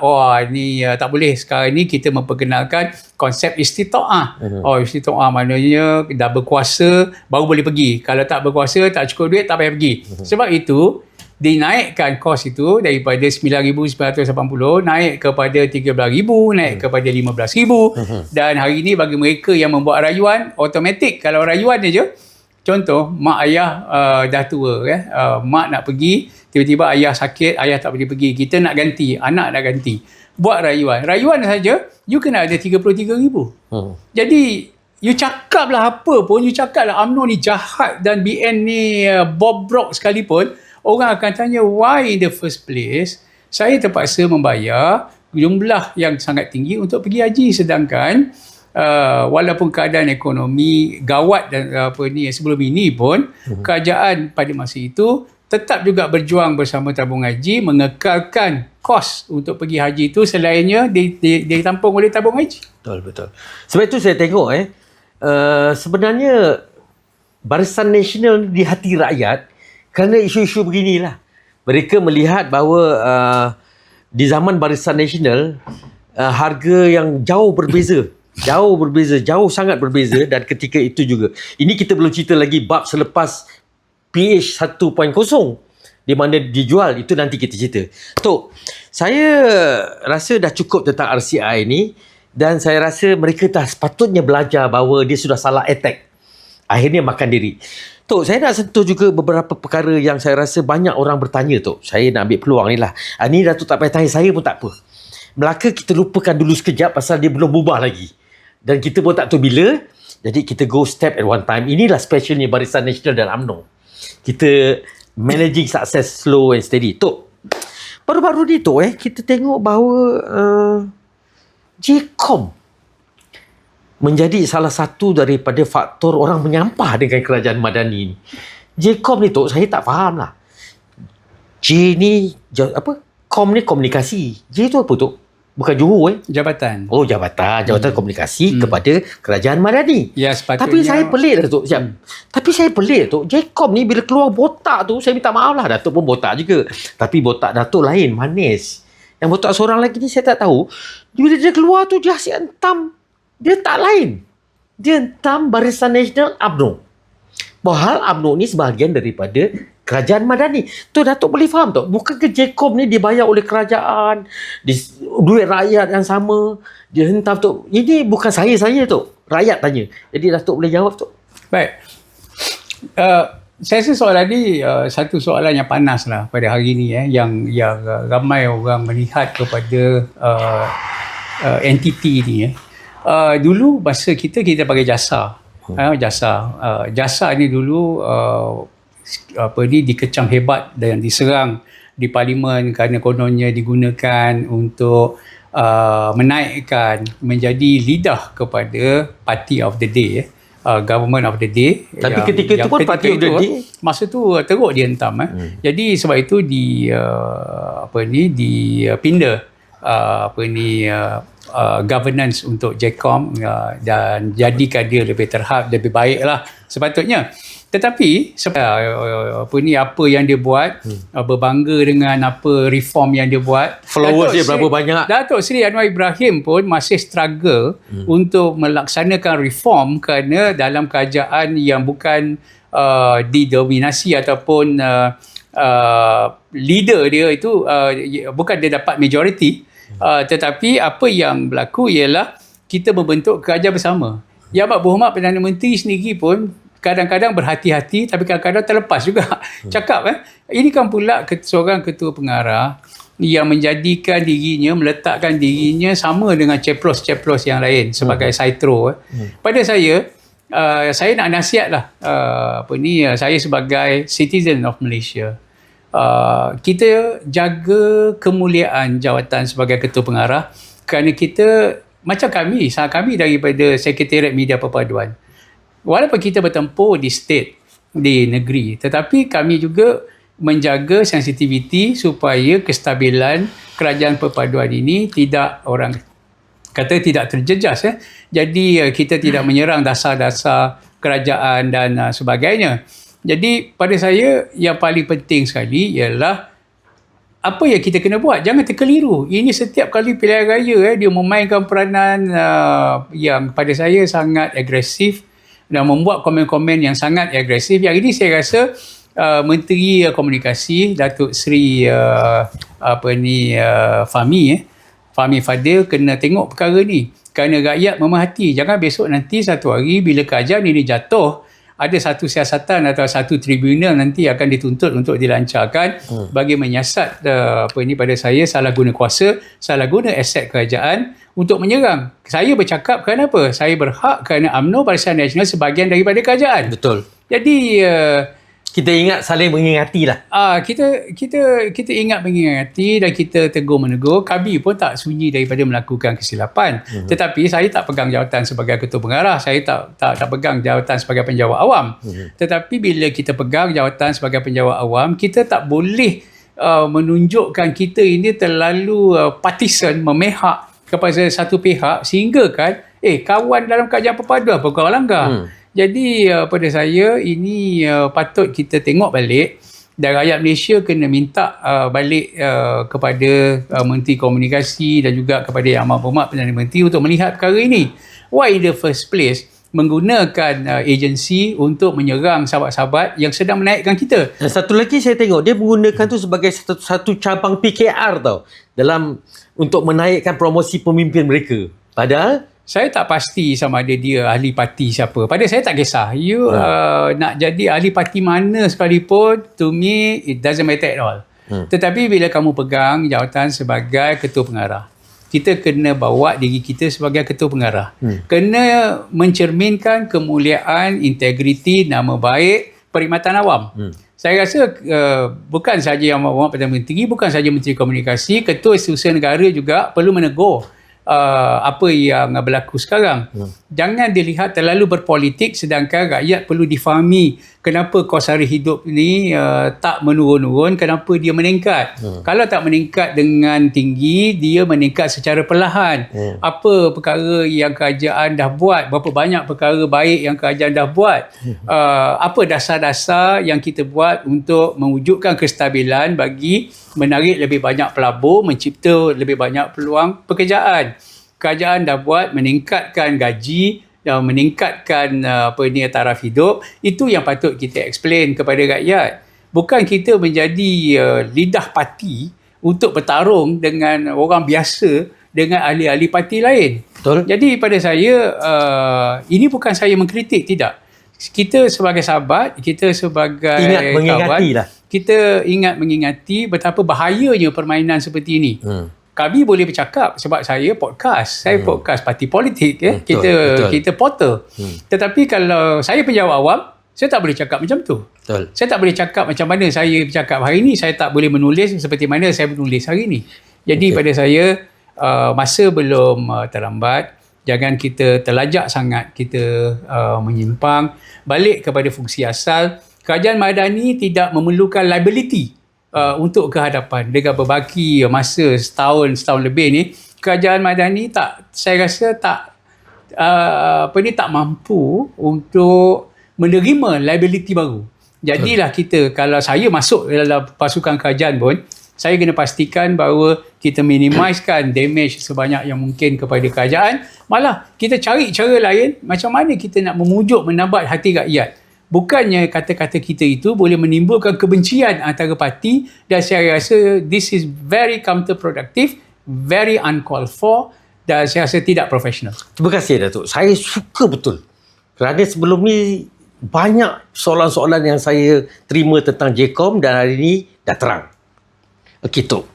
ni tak boleh, sekarang ni kita memperkenalkan konsep istita'ah. Istita'ah maknanya dah berkuasa baru boleh pergi, kalau tak berkuasa, tak cukup duit, tak payah pergi. Sebab itu dinaikkan kos itu daripada 9,980 naik kepada 13,000, naik kepada 15,000. Dan hari ini bagi mereka yang membuat rayuan, automatik kalau rayuan je, contoh mak ayah dah tua, mak nak pergi, tiba-tiba ayah sakit, ayah tak boleh pergi, kita nak ganti, anak nak ganti, buat rayuan saja you kena ada 33,000. Jadi you cakap lah apa pun, you cakap lah UMNO ni jahat dan BN ni bobrok sekalipun, orang akan tanya why in the first place saya terpaksa membayar jumlah yang sangat tinggi untuk pergi haji, sedangkan walaupun keadaan ekonomi gawat dan sebelum ini pun kerajaan pada masa itu tetap juga berjuang bersama tabung haji mengekalkan kos untuk pergi haji itu, selainnya ditampung oleh tabung haji. Betul. Sebab itu saya tengok sebenarnya Barisan Nasional di hati rakyat kerana isu-isu beginilah. Mereka melihat bahawa di zaman Barisan Nasional harga yang jauh sangat berbeza, dan ketika itu juga. Ini kita belum cerita lagi bab selepas PH 1.0 di mana dijual, itu nanti kita cerita. Tok, saya rasa dah cukup tentang RCI ni, dan saya rasa mereka dah sepatutnya belajar bahawa dia sudah salah attack. Akhirnya makan diri. Tok, saya nak sentuh juga beberapa perkara yang saya rasa banyak orang bertanya, Tok. Saya nak ambil peluang ni lah. Ni Datuk tak payah tanya saya pun tak apa. Melaka kita lupakan dulu sekejap pasal dia belum berubah lagi. Dan kita pun tak tahu bila. Jadi kita go step at one time. Inilah specialnya Barisan Nasional dan UMNO. Kita managing success slow and steady. Tok, baru-baru ni Tok, kita tengok bahawa JCOM menjadi salah satu daripada faktor orang menyampah dengan kerajaan Madani ni. JCOM ni Tok, saya tak faham lah. J ni Com ni komunikasi. J tu apa Tok? Bukan Johor Jabatan. Oh, jabatan komunikasi kepada kerajaan Madani. Ya, sepatutnya. Tapi saya pelik lah Tok. Tapi saya pelik Tok. JCOM ni bila keluar botak tu, saya minta maaf lah. Datuk pun botak juga. Tapi botak Datuk lain, manis. Yang botak seorang lagi ni saya tak tahu. Bila dia keluar tu, dia asyik hentam. Dia tak lain. Dia hentam Barisan Nasional UMNO. Padahal UMNO ni sebahagian daripada kerajaan Madani. Tu Datuk boleh faham tak? Bukan ke JCOM ni dibayar oleh kerajaan, duit rakyat yang sama, dia hentam tu. Ini bukan saya tu. Rakyat tanya. Jadi Datuk boleh jawab tu. Baik. Saya rasa soalan ni satu soalan yang panas lah pada hari ni yang ramai orang melihat kepada entiti ni. Dulu masa kita pakai jasa. Jasa ni dulu dikecam hebat dan diserang di parlimen kerana kononnya digunakan untuk menaikkan menjadi lidah kepada party of the day, government of the day. Tapi ketika itu pun party of the day masa tu teruk dia hentam. Jadi sebab itu dipindah governance untuk JCOM dan jadikan dia lebih terhad, lebih baik lah sepatutnya. Tetapi apa yang dia buat, berbangga dengan apa reform yang dia buat, followers dia berapa banyak. Datuk Seri Anwar Ibrahim pun masih struggle untuk melaksanakan reform kerana dalam kerajaan yang bukan didominasi ataupun leader dia itu bukan dia dapat majority, tetapi apa yang berlaku ialah kita membentuk kerajaan bersama. Yang Berhormat Perdana Menteri sendiri pun kadang-kadang berhati-hati, tapi kadang-kadang terlepas juga. Cakap ini kan pula seorang ketua pengarah yang menjadikan dirinya, meletakkan dirinya sama dengan ceplos-ceplos yang lain sebagai saitro. Pada saya nak nasihat lah, saya sebagai citizen of Malaysia, kita jaga kemuliaan jawatan sebagai ketua pengarah, kerana kita macam kami daripada Sekretariat Media Perpaduan, walaupun kita bertempur di state, di negeri, tetapi kami juga menjaga sensitiviti supaya kestabilan kerajaan perpaduan ini tidak terjejas. Jadi kita tidak menyerang dasar-dasar kerajaan dan sebagainya. Jadi pada saya yang paling penting sekali ialah apa yang kita kena buat. Jangan terkeliru. Ini setiap kali pilihan raya dia memainkan peranan yang pada saya sangat agresif dan membuat komen-komen yang sangat agresif. Yang ini saya rasa Menteri Komunikasi Datuk Seri Fahmi Fadil kena tengok perkara ni, kerana rakyat memerhati. Jangan besok nanti satu hari bila kajian ini jatuh, ada satu siasatan atau satu tribunal nanti akan dituntut untuk dilancarkan bagi menyiasat pada saya salah guna kuasa, salah guna aset kerajaan untuk menyerang. Saya bercakap kerana apa? Saya berhak kerana UMNO Barisan Nasional sebahagian daripada kerajaan. Betul. Jadi Kita ingat saling mengingati lah. kita ingat mengingati dan kita tegur menegur. Kami pun tak sunyi daripada melakukan kesilapan. Tetapi saya tak pegang jawatan sebagai ketua pengarah. Saya tak pegang jawatan sebagai penjawat awam. Tetapi bila kita pegang jawatan sebagai penjawat awam, kita tak boleh menunjukkan kita ini terlalu partisan, memihak kepada satu pihak sehingga kan kawan dalam kajian perpaduan apa kau langgar. Jadi pada saya ini patut kita tengok balik, dan rakyat Malaysia kena minta balik kepada Menteri Komunikasi dan juga kepada Yang Amat Berhormat Perdana Menteri untuk melihat perkara ini. Why in the first place menggunakan agensi untuk menyerang sahabat-sahabat yang sedang menaikkan kita? Dan satu lagi saya tengok dia menggunakan tu sebagai satu cabang PKR tau, dalam untuk menaikkan promosi pemimpin mereka. Padahal saya tak pasti sama ada dia ahli parti siapa. Pada saya tak kisah. You nak jadi ahli parti mana sekalipun, to me it doesn't matter at all. Tetapi bila kamu pegang jawatan sebagai ketua pengarah, kita kena bawa diri kita sebagai ketua pengarah. Kena mencerminkan kemuliaan, integriti, nama baik perkhidmatan awam. Saya rasa bukan sahaja Yang Amat Berhormat Perdana Menteri, bukan sahaja Menteri Komunikasi, Ketua Setiausaha Negara juga perlu menegur apa yang berlaku sekarang. Jangan dilihat terlalu berpolitik, sedangkan rakyat perlu difahami kenapa kos sara hidup ni tak menurun-urun, kenapa dia meningkat. Kalau tak meningkat dengan tinggi, dia meningkat secara perlahan. Apa perkara yang kerajaan dah buat, berapa banyak perkara baik yang kerajaan dah buat, apa dasar-dasar yang kita buat untuk mewujudkan kestabilan bagi menarik lebih banyak pelabur, mencipta lebih banyak peluang pekerjaan. Kerajaan dah buat meningkatkan gaji dan meningkatkan taraf hidup. Itu yang patut kita explain kepada rakyat. Bukan kita menjadi lidah parti untuk bertarung dengan orang biasa, dengan ahli-ahli parti lain. Betul. Jadi pada saya ini bukan saya mengkritik, tidak. Kita sebagai sahabat, kita sebagai ingat mengingati kawan, lah. kita ingat mengingati betapa bahayanya permainan seperti ini. Kami boleh bercakap sebab saya podcast. Saya podcast parti politik. Kita portal. Tetapi kalau saya penjawat awam, saya tak boleh cakap macam tu. Betul. Saya tak boleh cakap macam mana saya bercakap hari ini. Saya tak boleh menulis seperti mana saya menulis hari ini. Jadi pada saya, masa belum terlambat. Jangan kita terlajak sangat, kita menyimpang. Balik kepada fungsi asal. Kerajaan Madani tidak memerlukan liability untuk kehadapan. Dengan berbaki masa setahun lebih ni, Kerajaan Madani saya rasa tak mampu untuk menerima liability baru. Jadilah kita, kalau saya masuk dalam pasukan kerajaan pun, saya kena pastikan bahawa kita minimizekan damage sebanyak yang mungkin kepada kerajaan. Malah kita cari cara lain macam mana kita nak memujuk, menabat hati rakyat. Bukannya kata-kata kita itu boleh menimbulkan kebencian antara parti, dan saya rasa this is very counterproductive, very uncalled for, dan saya rasa tidak profesional. Terima kasih Datuk. Saya suka betul. Kerana sebelum ni banyak soalan-soalan yang saya terima tentang JCOM, dan hari ini dah terang. Okey Tok.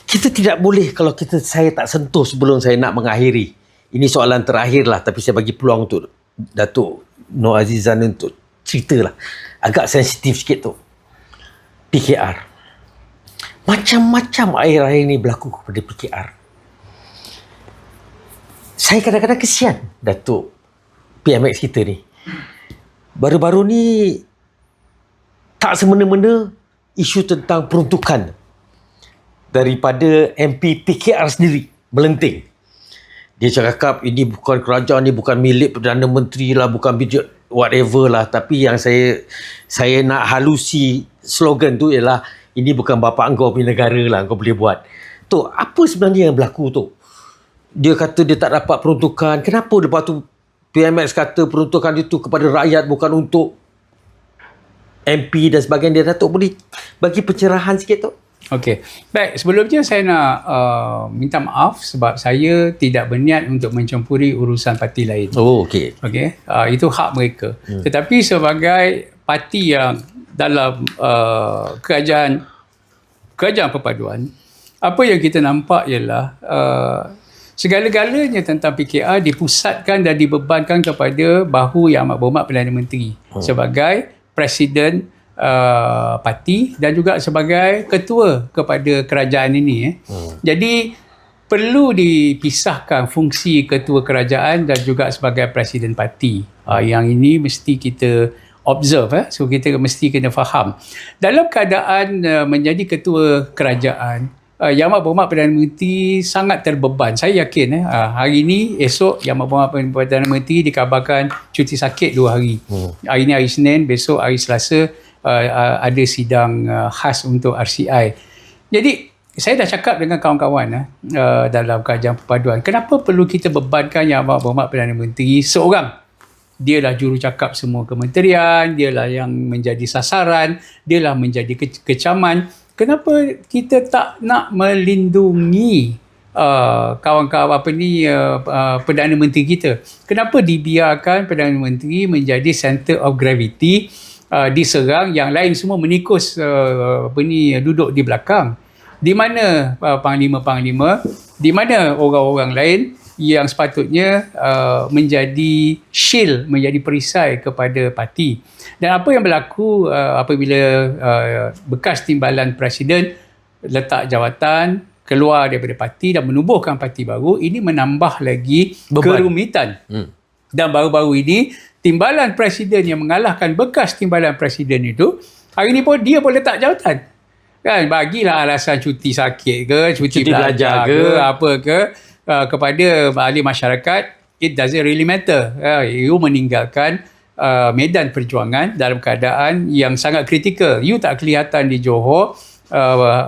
Kita tidak boleh kalau saya tak sentuh sebelum saya nak mengakhiri. Ini soalan terakhir lah, tapi saya bagi peluang untuk Datuk Nur Azizan untuk ceritalah. Agak sensitif sikit tu. PKR. Macam-macam akhir-akhir ni berlaku kepada PKR. Saya kadang-kadang kesian Datuk PMX kita ni. Baru-baru ni tak semena-mena isu tentang peruntukan daripada MP PKR sendiri melenting. Dia cakap ini bukan kerajaan, ni bukan milik Perdana Menteri lah, bukan budget whatever lah. Tapi yang saya nak halusi slogan tu ialah ini bukan bapa engkau punya negara lah, engkau boleh buat. Tu apa sebenarnya yang berlaku tu? Dia kata dia tak dapat peruntukan. Kenapa lepas tu PMX kata peruntukan itu kepada rakyat, bukan untuk MP dan sebagainya. Datuk boleh bagi pencerahan sikit tu? Okey. Baik, sebelumnya saya nak minta maaf sebab saya tidak berniat untuk mencampuri urusan parti lain. Oh, okey. Okey, itu hak mereka. Tetapi sebagai parti yang dalam kerajaan perpaduan, apa yang kita nampak ialah segala-galanya tentang PKR dipusatkan dan dibebankan kepada Bahu Yang Amat Berhormat Perdana Menteri sebagai Presiden parti dan juga sebagai ketua kepada kerajaan ini. Jadi perlu dipisahkan fungsi ketua kerajaan dan juga sebagai presiden parti. Yang ini mesti kita observe. So kita mesti kena faham. Dalam keadaan menjadi ketua kerajaan, Yang Amat Berhormat Perdana Menteri sangat terbeban. Saya yakin hari ini, esok Yang Amat Berhormat Perdana Menteri dikabarkan cuti sakit 2 hari. Hari ini hari Senin, besok hari Selasa ada sidang khas untuk RCI. Jadi saya dah cakap dengan kawan-kawan dalam kerajaan perpaduan, kenapa perlu kita bebankan Yang Amat Berhormat Perdana Menteri seorang? Dialah jurucakap semua kementerian, dialah yang menjadi sasaran, dialah menjadi kecaman. Kenapa kita tak nak melindungi kawan-kawan Perdana Menteri kita? Kenapa dibiarkan Perdana Menteri menjadi center of gravity, diserang, yang lain semua menikus duduk di belakang? Di mana panglima-panglima, di mana orang-orang lain yang sepatutnya menjadi shield, menjadi perisai kepada parti? Dan apa yang berlaku apabila bekas timbalan presiden letak jawatan, keluar daripada parti dan menubuhkan parti baru, ini menambah lagi kerumitan. Dan baru-baru ini timbalan presiden yang mengalahkan bekas timbalan presiden itu, hari ini pun dia boleh letak jawatan. Kan, bagilah alasan cuti sakit ke, cuti belajar ke, apa ke, kepada ahli masyarakat, it doesn't really matter. You meninggalkan medan perjuangan dalam keadaan yang sangat kritikal. You tak kelihatan di Johor,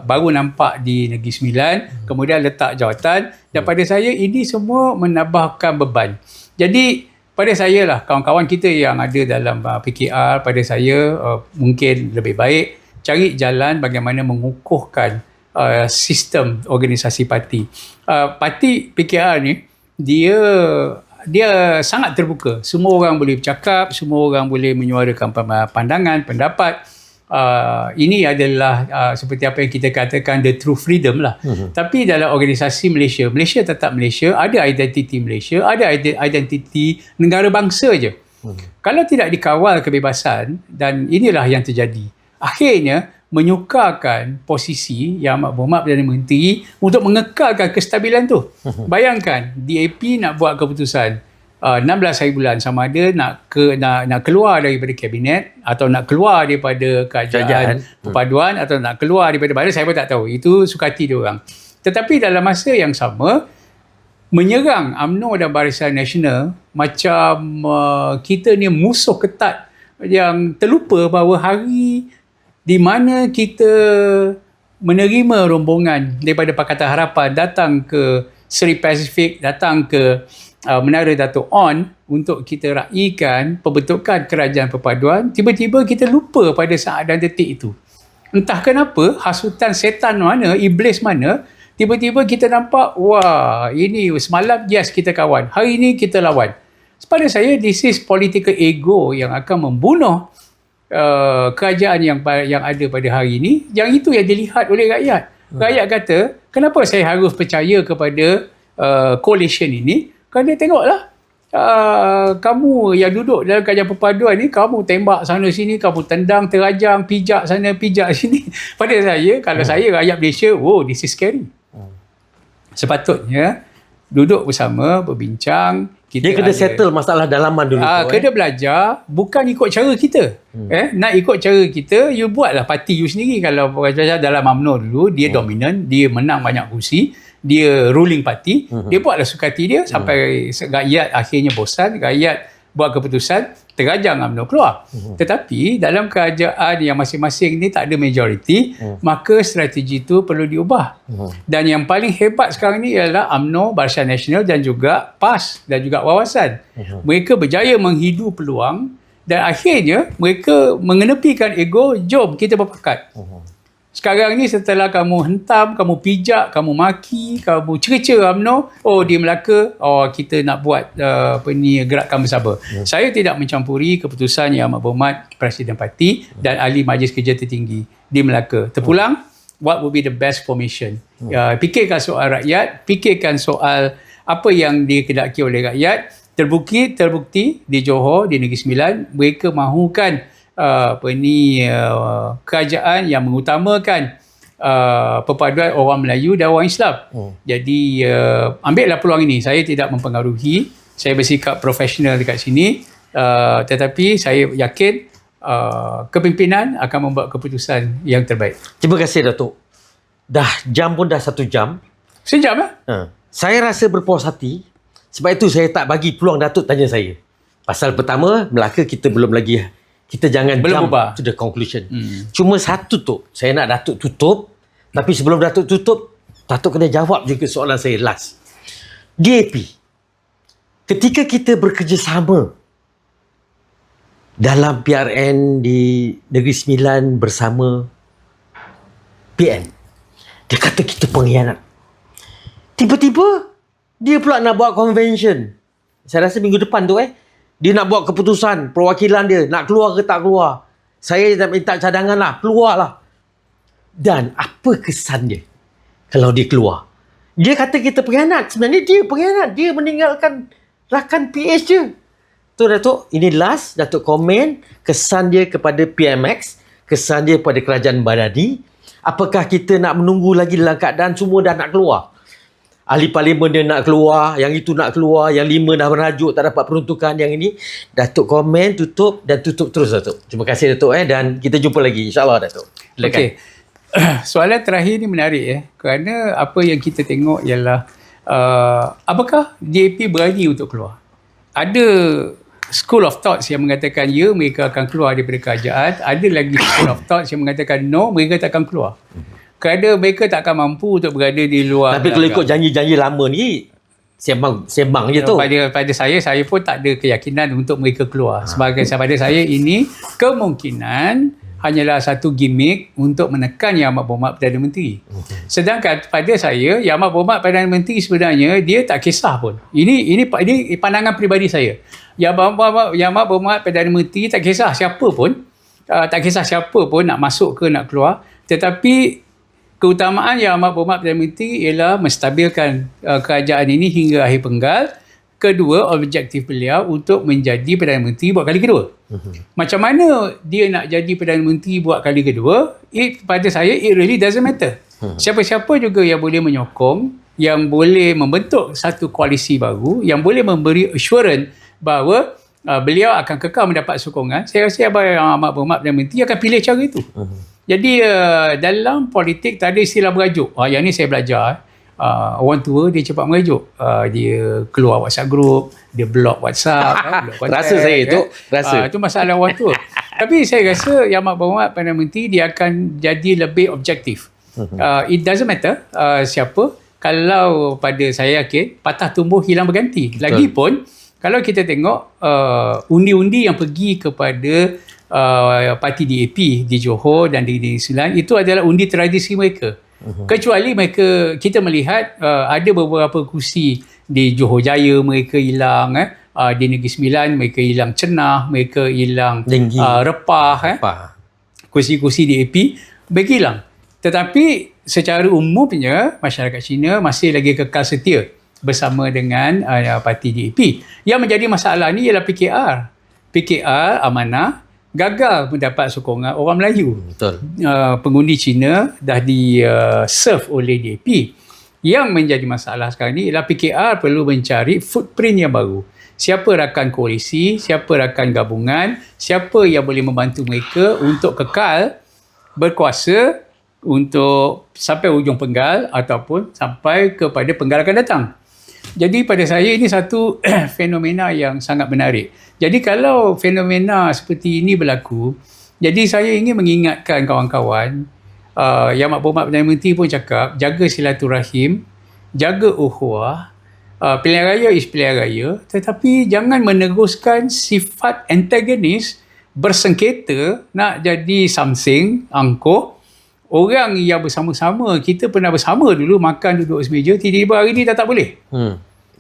baru nampak di Negeri Sembilan, kemudian letak jawatan. Dan pada saya ini semua menambahkan beban. Jadi pada saya lah, kawan-kawan kita yang ada dalam PKR, pada saya mungkin lebih baik cari jalan bagaimana mengukuhkan sistem organisasi parti. Parti PKR ni dia sangat terbuka. Semua orang boleh bercakap, semua orang boleh menyuarakan pandangan, pendapat. Ini adalah seperti apa yang kita katakan the true freedom lah. Tapi dalam organisasi Malaysia tetap Malaysia, ada identiti Malaysia, ada identiti negara bangsa je. Kalau tidak dikawal kebebasan, dan inilah yang terjadi, akhirnya menyukarkan posisi Yang Amat Berhormat Perdana Menteri untuk mengekalkan kestabilan tu. Bayangkan DAP nak buat keputusan 16 hari bulan, sama ada nak keluar daripada kabinet atau nak keluar daripada kerajaan perpaduan atau nak keluar daripada mana, saya pun tak tahu. Itu sukati dia orang. Tetapi dalam masa yang sama menyerang UMNO dan Barisan Nasional macam kita ni musuh ketat yang terlupa bahawa hari di mana kita menerima rombongan daripada Pakatan Harapan datang ke Seri Pacific, datang ke Menara Dato' On untuk kita raikan pembentukan kerajaan perpaduan, tiba-tiba kita lupa pada saat dan detik itu. Entah kenapa, hasutan setan mana, iblis mana, tiba-tiba kita nampak, wah, ini semalam yes kita kawan, hari ini kita lawan. Pada saya, this is political ego yang akan membunuh kerajaan yang ada pada hari ini. Yang itu yang dilihat oleh rakyat. Rakyat kata, kenapa saya harus percaya kepada coalition ini? Kerana tengoklah, kamu yang duduk dalam kerajaan perpaduan ni, kamu tembak sana sini, kamu tendang, terajang, pijak sana, pijak sini. Pada saya, kalau saya rakyat Malaysia, oh, this is scary. Sepatutnya duduk bersama, berbincang. Dia kena settle masalah dalaman dulu. Kena belajar, bukan ikut cara kita. Nak ikut cara kita, you buatlah parti you sendiri. Kalau dalam UMNO dulu, dia dominan, dia menang banyak kursi, dia ruling party, dia buatlah suka hati dia sampai rakyat akhirnya bosan, rakyat buat keputusan, terajang UMNO keluar. Tetapi dalam kerajaan yang masing-masing ni tak ada majoriti, maka strategi itu perlu diubah. Dan yang paling hebat sekarang ni ialah UMNO, Barisan Nasional dan juga PAS dan juga Wawasan. Mereka berjaya menghidu peluang Dan akhirnya mereka mengenepikan ego, jom kita berpakat. Sekarang ni setelah kamu hentam, kamu pijak, kamu maki, kamu cerca UMNO, oh di Melaka, oh kita nak buat gerakan bersama. Saya tidak mencampuri keputusan Yang Amat Berhormat Presiden Parti dan Ahli Majlis Kerja Tertinggi di Melaka. Terpulang, what would be the best formation? Fikirkan soal rakyat, fikirkan soal apa yang dikehendaki oleh rakyat. Terbukti di Johor, di Negeri Sembilan, mereka mahukan kerajaan yang mengutamakan perpaduan orang Melayu dan orang Islam. Jadi ambillah peluang ini. Saya tidak mempengaruhi, saya bersikap profesional dekat sini, tetapi saya yakin kepimpinan akan membuat keputusan yang terbaik. Terima kasih Datuk. Jam pun dah 1 jam. Sejam Saya rasa berpuas hati. Sebab itu saya tak bagi peluang Datuk tanya saya. Pasal pertama, Melaka kita belum lagi, kita jangan belum jump ubah to the conclusion. Cuma satu tu, saya nak Datuk tutup. Tapi sebelum Datuk tutup, Datuk kena jawab juga soalan saya last. DAP, ketika kita bekerjasama dalam PRN di Negeri Sembilan bersama PN, dia kata kita pengkhianat. Tiba-tiba dia pula nak buat convention. Saya rasa minggu depan tu dia nak buat keputusan perwakilan dia nak keluar ke tak keluar. Saya nak minta cadangan lah, keluarlah. Dan apa kesan dia kalau dia keluar? Dia kata kita pengkhianat. Sebenarnya dia pengkhianat. Dia meninggalkan rakan PH je. Tu Datuk, ini last Datuk komen kesan dia kepada PMX, kesan dia kepada kerajaan Badadi. Apakah kita nak menunggu lagi dalam keadaan semua dah nak keluar? Ahli parlimen dia nak keluar, yang itu nak keluar, yang 5 dah merajuk tak dapat peruntukan, yang ini. Datuk komen, tutup dan tutup terus Datuk. Terima kasih Datuk dan kita jumpa lagi insyaAllah Datuk. Okey. Soalan terakhir ni menarik kerana apa yang kita tengok ialah apakah DAP berani untuk keluar? Ada school of thoughts yang mengatakan ya, mereka akan keluar daripada kerajaan. Ada lagi school of thoughts yang mengatakan no, mereka tak akan keluar. Kerana mereka tak akan mampu untuk berada di luar. Tapi kalau ikut janji-janji lama ni, sembang je tu. Pada saya pun tak ada keyakinan untuk mereka keluar. Sebagai pada saya ini kemungkinan hanyalah satu gimmick untuk menekan Yang Amat Berhormat Perdana Menteri. Sedangkan pada saya, Yang Amat Berhormat Perdana Menteri sebenarnya dia tak kisah pun. Ini pandangan peribadi saya. Yang Amat Berhormat Perdana Menteri tak kisah siapa pun, nak masuk ke nak keluar. Tetapi keutamaan Yang Amat Berhormat Perdana Menteri ialah menstabilkan kerajaan ini hingga akhir penggal. Kedua, objektif beliau untuk menjadi Perdana Menteri buat kali kedua. Macam mana dia nak jadi Perdana Menteri buat kali kedua, pada saya, it really doesn't matter. Siapa-siapa juga yang boleh menyokong, yang boleh membentuk satu koalisi baru, yang boleh memberi assurance bahawa beliau akan kekal mendapat sokongan, saya rasa Yang Amat Berhormat Perdana Menteri akan pilih cara itu. Jadi dalam politik tak ada istilah berajuk. Yang ni saya belajar. Orang tua dia cepat merajuk. Dia keluar WhatsApp group, dia block WhatsApp. Block contact, rasa saya tu. Itu masalah orang tua. Tapi saya rasa Yang Amat Berhormat Perdana Menteri dia akan jadi lebih objektif. It doesn't matter siapa. Kalau pada saya yakin, patah tumbuh hilang berganti. Lagipun, kalau kita tengok undi-undi yang pergi kepada parti DAP di Johor dan di Negeri Sembilan, itu adalah undi tradisi mereka. Kecuali mereka, kita melihat ada beberapa kursi di Johor Jaya mereka hilang, di Negeri Sembilan mereka hilang Cenah, mereka hilang Repah, kursi-kursi DAP mereka hilang. Tetapi secara umumnya masyarakat Cina masih lagi kekal setia bersama dengan parti DAP. Yang menjadi masalah ni ialah PKR amanah gagal mendapat sokongan orang Melayu. Betul. Pengundi Cina dah di-serve oleh DAP. Yang menjadi masalah sekarang ni ialah PKR perlu mencari footprint yang baru. Siapa rakan koalisi, siapa rakan gabungan, siapa yang boleh membantu mereka untuk kekal berkuasa untuk sampai hujung penggal ataupun sampai kepada penggal akan datang. Jadi pada saya ini satu fenomena yang sangat menarik. Jadi kalau fenomena seperti ini berlaku, jadi saya ingin mengingatkan kawan-kawan, Yang Amat Berhormat Perdana Menteri pun cakap, jaga silaturahim, jaga ukhuwah, Pilihan raya is pilihan raya, tetapi jangan meneruskan sifat antagonis bersengketa nak jadi something, angkuh. Orang yang bersama-sama, kita pernah bersama dulu makan duduk semeja, tiba-tiba hari ni dah tak boleh.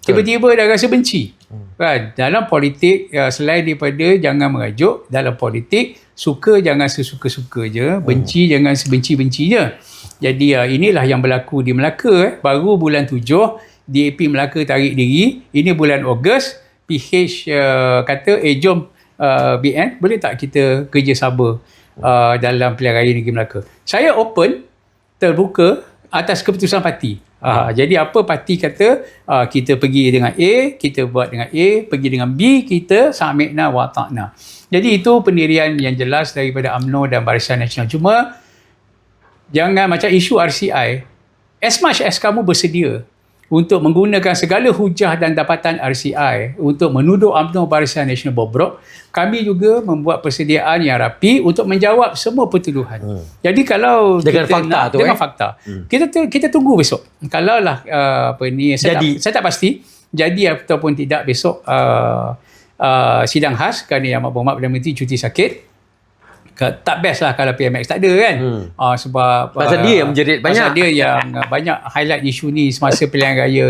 Tiba-tiba dah rasa benci. Kan? Dalam politik, selain daripada jangan merajuk, dalam politik, suka jangan sesuka-suka je, benci jangan sebenci-benci je. Jadi inilah yang berlaku di Melaka. Baru bulan 7, DAP Melaka tarik diri. Ini bulan Ogos, PH kata, jom BN, boleh tak kita kerjasama dalam pilihan raya negeri Melaka. Saya open, terbuka atas keputusan parti. Jadi apa parti kata, kita pergi dengan A, kita buat dengan A, pergi dengan B, kita sami'na wa ta'na. Jadi itu pendirian yang jelas daripada UMNO dan Barisan Nasional. Cuma jangan macam isu RCI, as much as kamu bersedia untuk menggunakan segala hujah dan dapatan RCI untuk menuduh UMNO Barisan Nasional bobrok, kami juga membuat persediaan yang rapi untuk menjawab semua pertuduhan. Jadi kalau dengan kita fakta nak, dengan fakta, kita tunggu besok. Kalau lah saya tak pasti jadi ataupun tidak besok sidang khas kerana Yang Amat Berhormat Perdana Menteri cuti sakit. Tak best lah kalau PMX tak ada kan. Sebab pasal dia yang menjerit banyak. Pasal dia yang banyak highlight isu ni semasa pilihan raya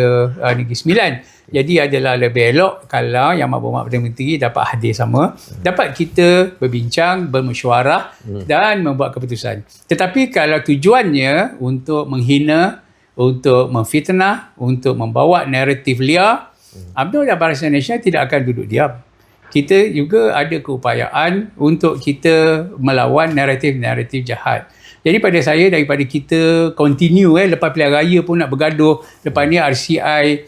Negeri Sembilan. Jadi adalah lebih elok kalau Yang Amat Berhormat Perdana Menteri dapat hadir sama, dapat kita berbincang, bermesyuarah dan membuat keputusan. Tetapi kalau tujuannya untuk menghina, untuk memfitnah, untuk membawa naratif liar, UMNO dan Barisan Nasional tidak akan duduk diam. Kita juga ada keupayaan untuk kita melawan naratif-naratif jahat. Jadi pada saya, daripada kita continue lepas pilihan raya pun nak bergaduh, lepas ni RCI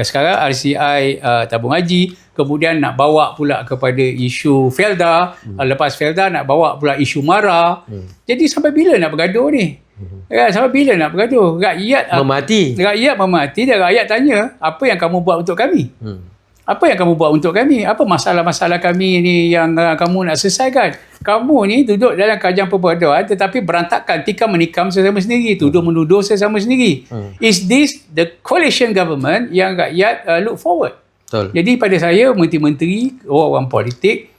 sekarang RCI tabung haji, kemudian nak bawa pula kepada isu Felda, lepas Felda nak bawa pula isu MARA. Jadi sampai bila nak bergaduh ni? Sampai bila nak bergaduh? Rakyat memati dan rakyat tanya, apa yang kamu buat untuk kami? Apa yang kamu buat untuk kami? Apa masalah-masalah kami ni yang kamu nak selesaikan? Kamu ni duduk dalam kerajaan perpaduan tetapi berantakan, tikam menikam sesama sendiri, tuduh-menuduh sesama sendiri. Is this the coalition government yang rakyat look forward? Betul. Jadi pada saya, menteri-menteri, orang-orang politik,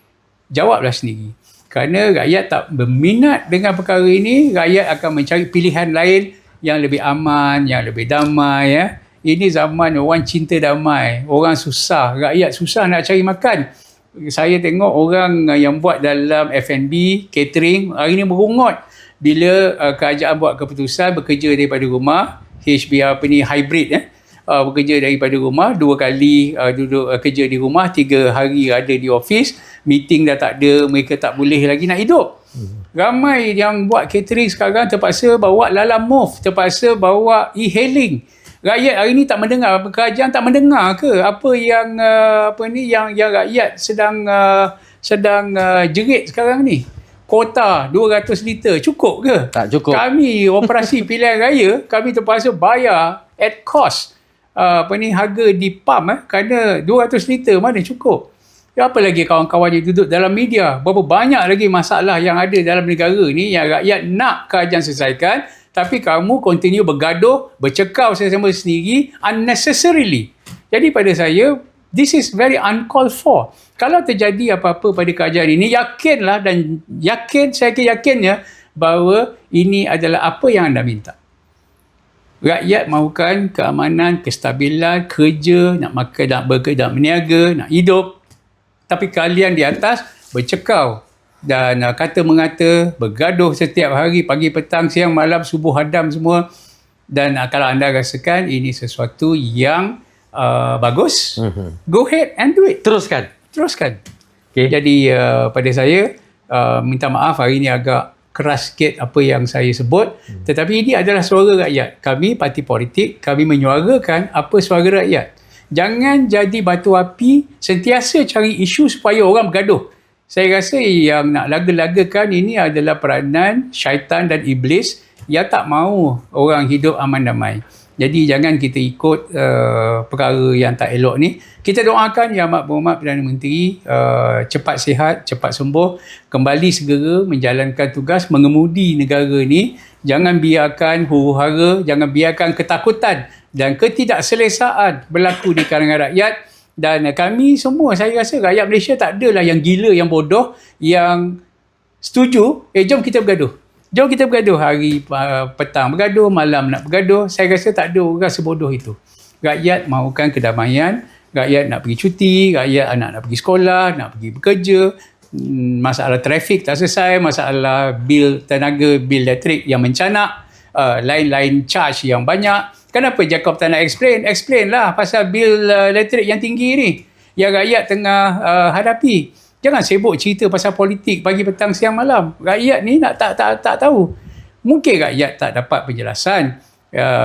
jawablah sendiri. Kerana rakyat tak berminat dengan perkara ini, rakyat akan mencari pilihan lain yang lebih aman, yang lebih damai. Ini zaman orang cinta damai, orang susah, rakyat susah nak cari makan. Saya tengok orang yang buat dalam F&B, catering, hari ni merungut bila kerajaan buat keputusan bekerja daripada rumah, HBR hybrid, bekerja daripada rumah, 2 kali duduk kerja di rumah, 3 hari ada di office, meeting dah tak ada, mereka tak boleh lagi nak hidup. Ramai yang buat catering sekarang terpaksa bawa Lalamove, terpaksa bawa e-hailing. Rakyat hari ni tak mendengar, kerajaan tak mendengar ke apa yang yang rakyat sedang jerit sekarang ni? Kota 200 liter cukup ke? Tak cukup. Kami operasi pilihan raya, kami terpaksa bayar at cost harga di pump kerana 200 liter mana cukup. Apa lagi kawan-kawan yang duduk dalam media, berapa banyak lagi masalah yang ada dalam negara ni yang rakyat nak kerajaan selesaikan, tapi kamu continue bergaduh, bercekau sesama sendiri unnecessarily. Jadi pada saya, this is very uncalled for. Kalau terjadi apa-apa pada kerajaan ini, yakinlah dan saya yakinnya bahawa ini adalah apa yang anda minta. Rakyat mahukan keamanan, kestabilan, kerja, nak makan, nak bekerja, nak berniaga, nak hidup. Tapi kalian di atas bercekau dan kata-mengata, bergaduh setiap hari, pagi, petang, siang, malam, subuh, hadam semua. Dan kalau anda rasakan ini sesuatu yang bagus, go ahead and do it. Teruskan. Okay. Jadi pada saya, minta maaf hari ini agak keras sikit apa yang saya sebut, tetapi ini adalah suara rakyat. Kami parti politik, kami menyuarakan apa suara rakyat. Jangan jadi batu api, sentiasa cari isu supaya orang bergaduh. Saya rasa yang nak laga-lagakan ini adalah peranan syaitan dan iblis yang tak mahu orang hidup aman damai. Jadi jangan kita ikut perkara yang tak elok ni. Kita doakan Yang Amat Berhormat Perdana Menteri cepat sihat, cepat sembuh, kembali segera menjalankan tugas mengemudi negara ni. Jangan biarkan huru-hara, jangan biarkan ketakutan dan ketidakselesaan berlaku di kalangan rakyat. Dan kami semua, saya rasa rakyat Malaysia tak adalah yang gila, yang bodoh, yang setuju, jom kita bergaduh. Jom kita bergaduh, hari petang bergaduh, malam nak bergaduh. Saya rasa tak ada orang sebodoh itu. Rakyat mahukan kedamaian, rakyat nak pergi cuti, rakyat anak nak pergi sekolah, nak pergi bekerja, masalah trafik tak selesai, masalah bil tenaga, bil elektrik yang mencanak, lain-lain charge yang banyak. Kenapa Jacob tak nak explain? Explain lah pasal bil elektrik yang tinggi ni yang rakyat tengah hadapi. Jangan sibuk cerita pasal politik pagi, petang, siang, malam. Rakyat ni nak tak tahu. Mungkin rakyat tak dapat penjelasan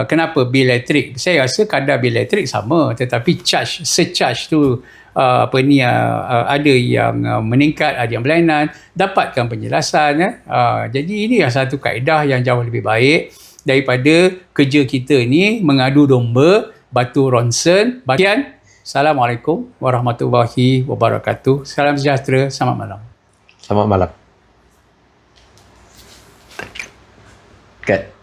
kenapa bil elektrik. Saya rasa kadar bil elektrik sama, tetapi surcharge tu ada yang meningkat, ada yang berlainan. Dapatkan penjelasan. Jadi ini satu kaedah yang jauh lebih baik daripada kerja kita ni mengadu domba, batu ronsen. Bagian, Assalamualaikum warahmatullahi wabarakatuh. Salam sejahtera, selamat malam. Selamat malam. Cut.